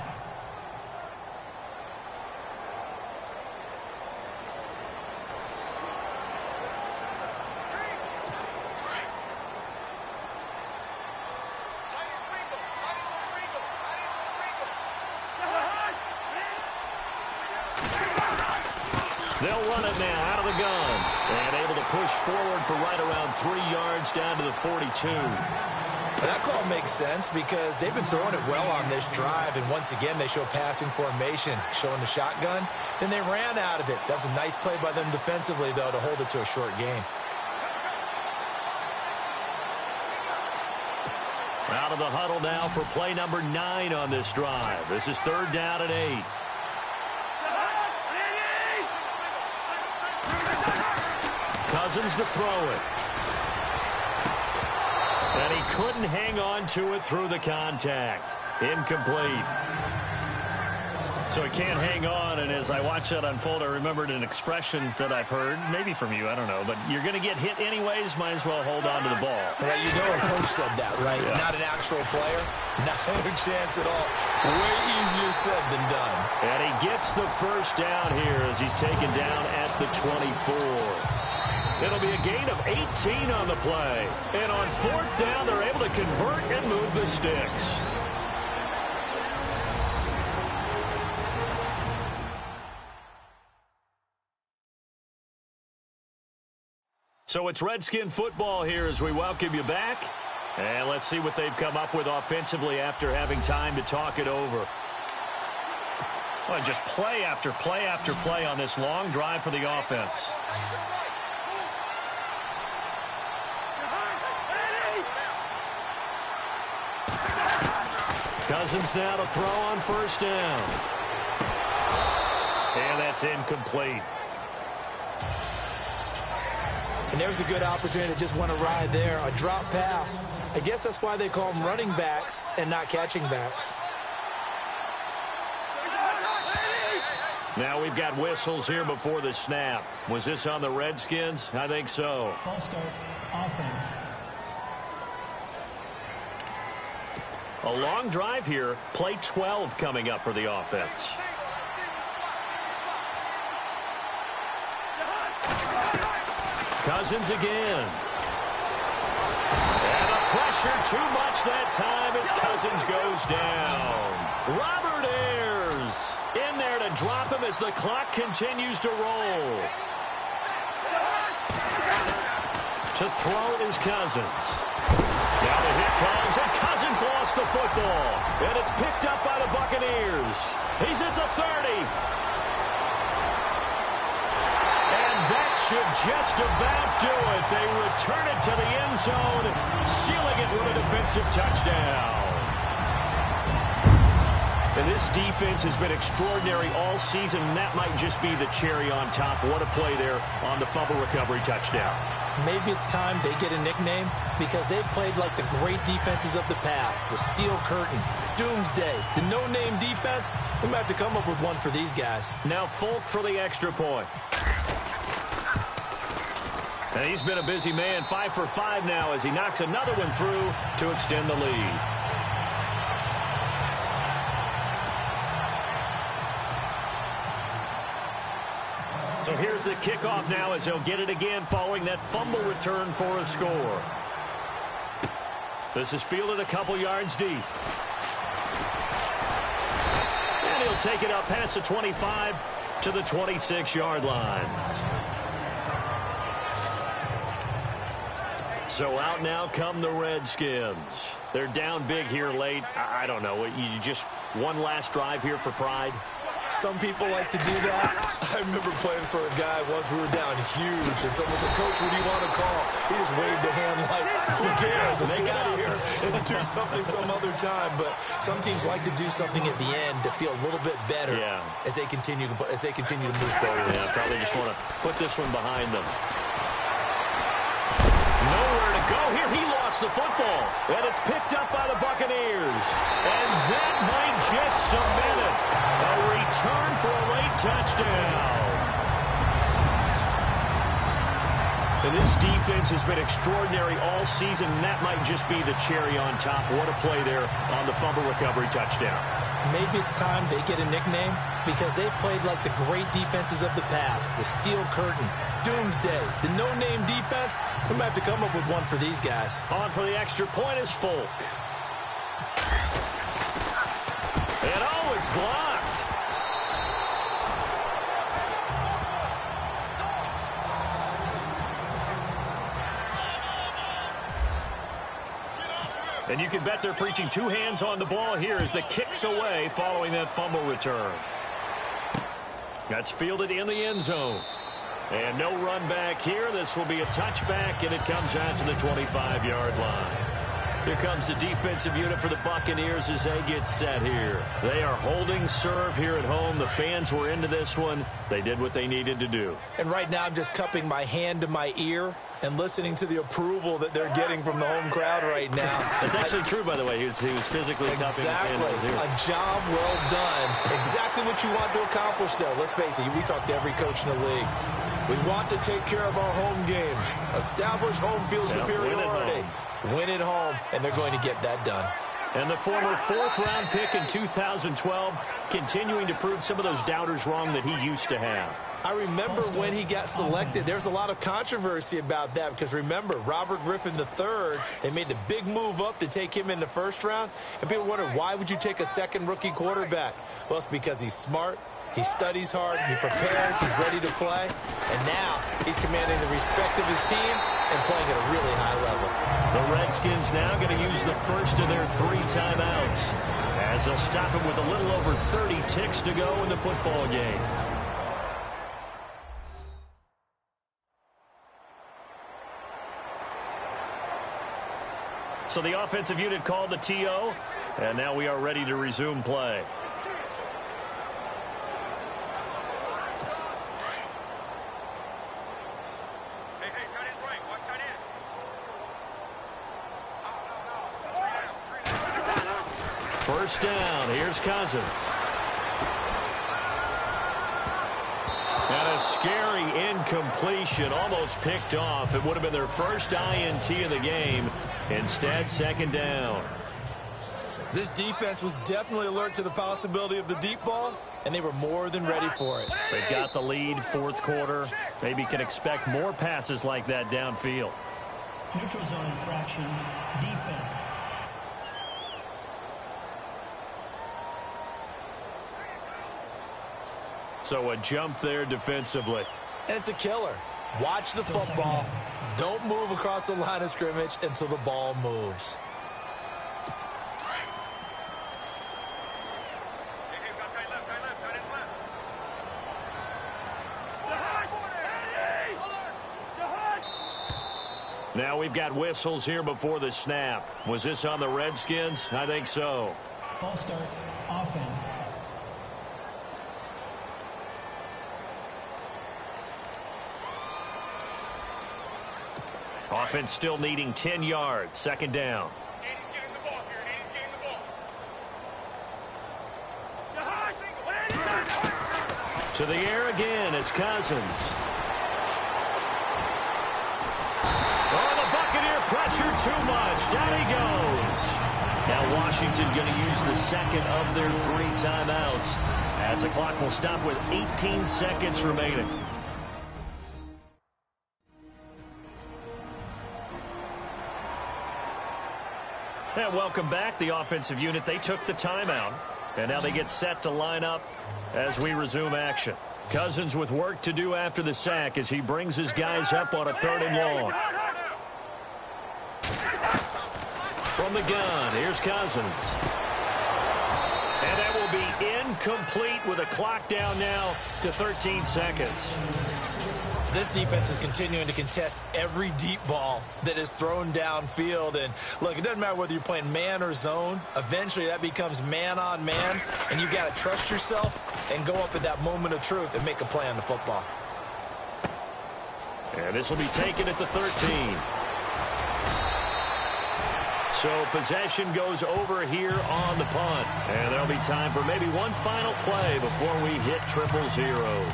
They'll run it now out of the gun. And able to push forward for right around 3 yards down to the 42. That call makes sense because they've been throwing it well on this drive, and once again they show passing formation, showing the shotgun. Then they ran out of it. That was a nice play by them defensively, though, to hold it to a short gain. Out of the huddle now for play number 9 on this drive. This is 3rd down and 8. Cousins to throw it. And he couldn't hang on to it through the contact. Incomplete. So he can't hang on, and as I watch that unfold, I remembered an expression that I've heard, maybe from you, I don't know, but you're going to get hit anyways, might as well hold on to the ball. Right, you know a coach said that, right? Yeah. Not an actual player. Not a chance at all. Way easier said than done. And he gets the first down here as he's taken down at the 24. It'll be a gain of 18 on the play. And on 4th down, they're able to convert and move the sticks. So it's Redskin football here as we welcome you back. And let's see what they've come up with offensively after having time to talk it over. Well, just play after play after play on this long drive for the offense. Cousins now to throw on 1st down. And that's incomplete. And there's a good opportunity to just want to ride there. A drop pass. I guess that's why they call them running backs and not catching backs. Now we've got whistles here before the snap. Was this on the Redskins? I think so. False start. Offense. A long drive here. Play 12 coming up for the offense. Cousins again. And the pressure too much that time as Cousins goes down. Robert Ayers in there to drop him as the clock continues to roll. To throw is Cousins. Now the hit comes, and Cousins lost the football. And it's picked up by the Buccaneers. He's at the 30. That should just about do it. They return it to the end zone, sealing it with a defensive touchdown. And this defense has been extraordinary all season, and that might just be the cherry on top. What a play there on the fumble recovery touchdown. Maybe it's time they get a nickname because they've played like the great defenses of the past. The Steel Curtain, Doomsday, the no-name defense. We might have to come up with one for these guys. Now Folk for the extra point. And he's been a busy man, 5 for 5 now as he knocks another one through to extend the lead. So here's the kickoff now as he'll get it again following that fumble return for a score. This is fielded a couple yards deep. And he'll take it up past the 25 to the 26-yard line. So out now come the Redskins. They're down big here late. I don't know. You just one last drive here for pride? Some people like to do that. I remember playing for a guy once. We were down huge, and someone said, "Coach, what do you want to call?" He just waved a hand like, "Who cares? Let's get out of here and do something some other time." But some teams like to do something at the end to feel a little bit better as they continue to move forward. Yeah, probably just want to put this one behind them. Nowhere to go here. He lost the football, and it's picked up by the Buccaneers. And that might just cement it. A return for a late touchdown. And this defense has been extraordinary all season, and that might just be the cherry on top. What a play there on the fumble recovery touchdown. Maybe it's time they get a nickname because they've played like the great defenses of the past. The Steel Curtain, Doomsday, the no-name defense. We might have to come up with one for these guys. On for the extra point is Folk. And oh, it's blocked. And you can bet they're preaching two hands on the ball here as the kick's away following that fumble return. That's fielded in the end zone. And no run back here. This will be a touchback, and it comes out to the 25-yard line. Here comes the defensive unit for the Buccaneers as they get set here. They are holding serve here at home. The fans were into this one. They did what they needed to do. And right now I'm just cupping my hand to my ear and listening to the approval that they're getting from the home crowd right now. That's actually true, by the way. He was physically cupping his hand. Exactly. A job well done. Exactly what you want to accomplish, though. Let's face it, we talk to every coach in the league. We want to take care of our home games, establish home field superiority, win at home, and they're going to get that done. And the former fourth-round pick in 2012 continuing to prove some of those doubters wrong that he used to have. I remember when he got selected, there was a lot of controversy about that because remember, Robert Griffin III, they made the big move up to take him in the first round, and people wondered, why would you take a second rookie quarterback? Well, it's because he's smart, he studies hard, he prepares, he's ready to play, and now he's commanding the respect of his team and playing at a really high level. The Redskins now going to use the first of their 3 timeouts as they'll stop it with a little over 30 ticks to go in the football game. So the offensive unit called the TO, and now we are ready to resume play. First down, here's Cousins. And a scary incompletion, almost picked off. It would have been their first INT of the game. Instead, second down. This defense was definitely alert to the possibility of the deep ball, and they were more than ready for it. They've got the lead, fourth quarter. Maybe can expect more passes like that downfield. Neutral zone infraction, defense. So a jump there defensively. And it's a killer. Watch the football. Don't move across the line of scrimmage until the ball moves. Now we've got whistles here before the snap. Was this on the Redskins? I think so. False start, offense. Offense still needing 10 yards. Second down. Andy's getting the ball here. Andy's getting the ball. To the air again. It's Cousins. Oh, the Buccaneer pressure too much. Down he goes. Now Washington going to use the second of their 3 timeouts as the clock will stop with 18 seconds remaining. And welcome back. The offensive unit, they took the timeout. And now they get set to line up as we resume action. Cousins with work to do after the sack as he brings his guys up on a 3rd and long. From the gun, here's Cousins. And that will be incomplete with a clock down now to 13 seconds. This defense is continuing to contest every deep ball that is thrown downfield. And, look, it doesn't matter whether you're playing man or zone. Eventually, that becomes man-on-man, and you've got to trust yourself and go up at that moment of truth and make a play on the football. And this will be taken at the 13. So possession goes over here on the punt. And there'll be time for maybe one final play before we hit triple zeros.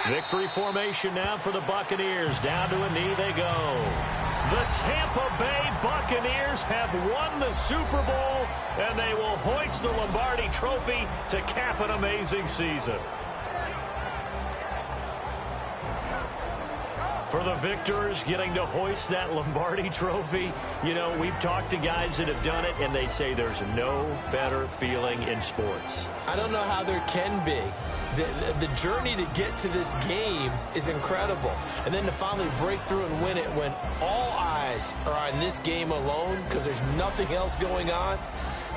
Victory formation now for the Buccaneers. Down to a knee they go. The Tampa Bay Buccaneers have won the Super Bowl, and they will hoist the Lombardi Trophy to cap an amazing season. For the victors, getting to hoist that Lombardi Trophy, you know, we've talked to guys that have done it, and they say there's no better feeling in sports. I don't know how there can be. the journey to get to this game is incredible. And then to finally break through and win it when all eyes are on this game alone because there's nothing else going on,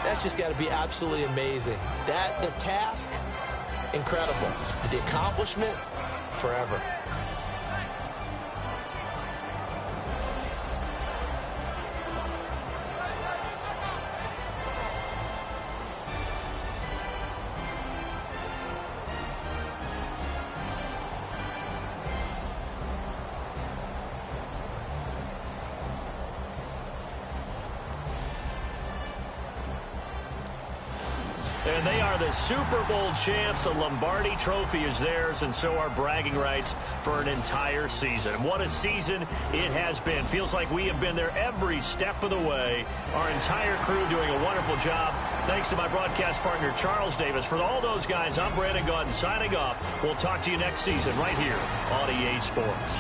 that's just got to be absolutely amazing. The task, incredible. The accomplishment, forever. And they are the Super Bowl champs. The Lombardi Trophy is theirs, and so are bragging rights for an entire season. And what a season it has been. Feels like we have been there every step of the way. Our entire crew doing a wonderful job. Thanks to my broadcast partner, Charles Davis. For all those guys, I'm Brandon Gaudin signing off. We'll talk to you next season right here on EA Sports.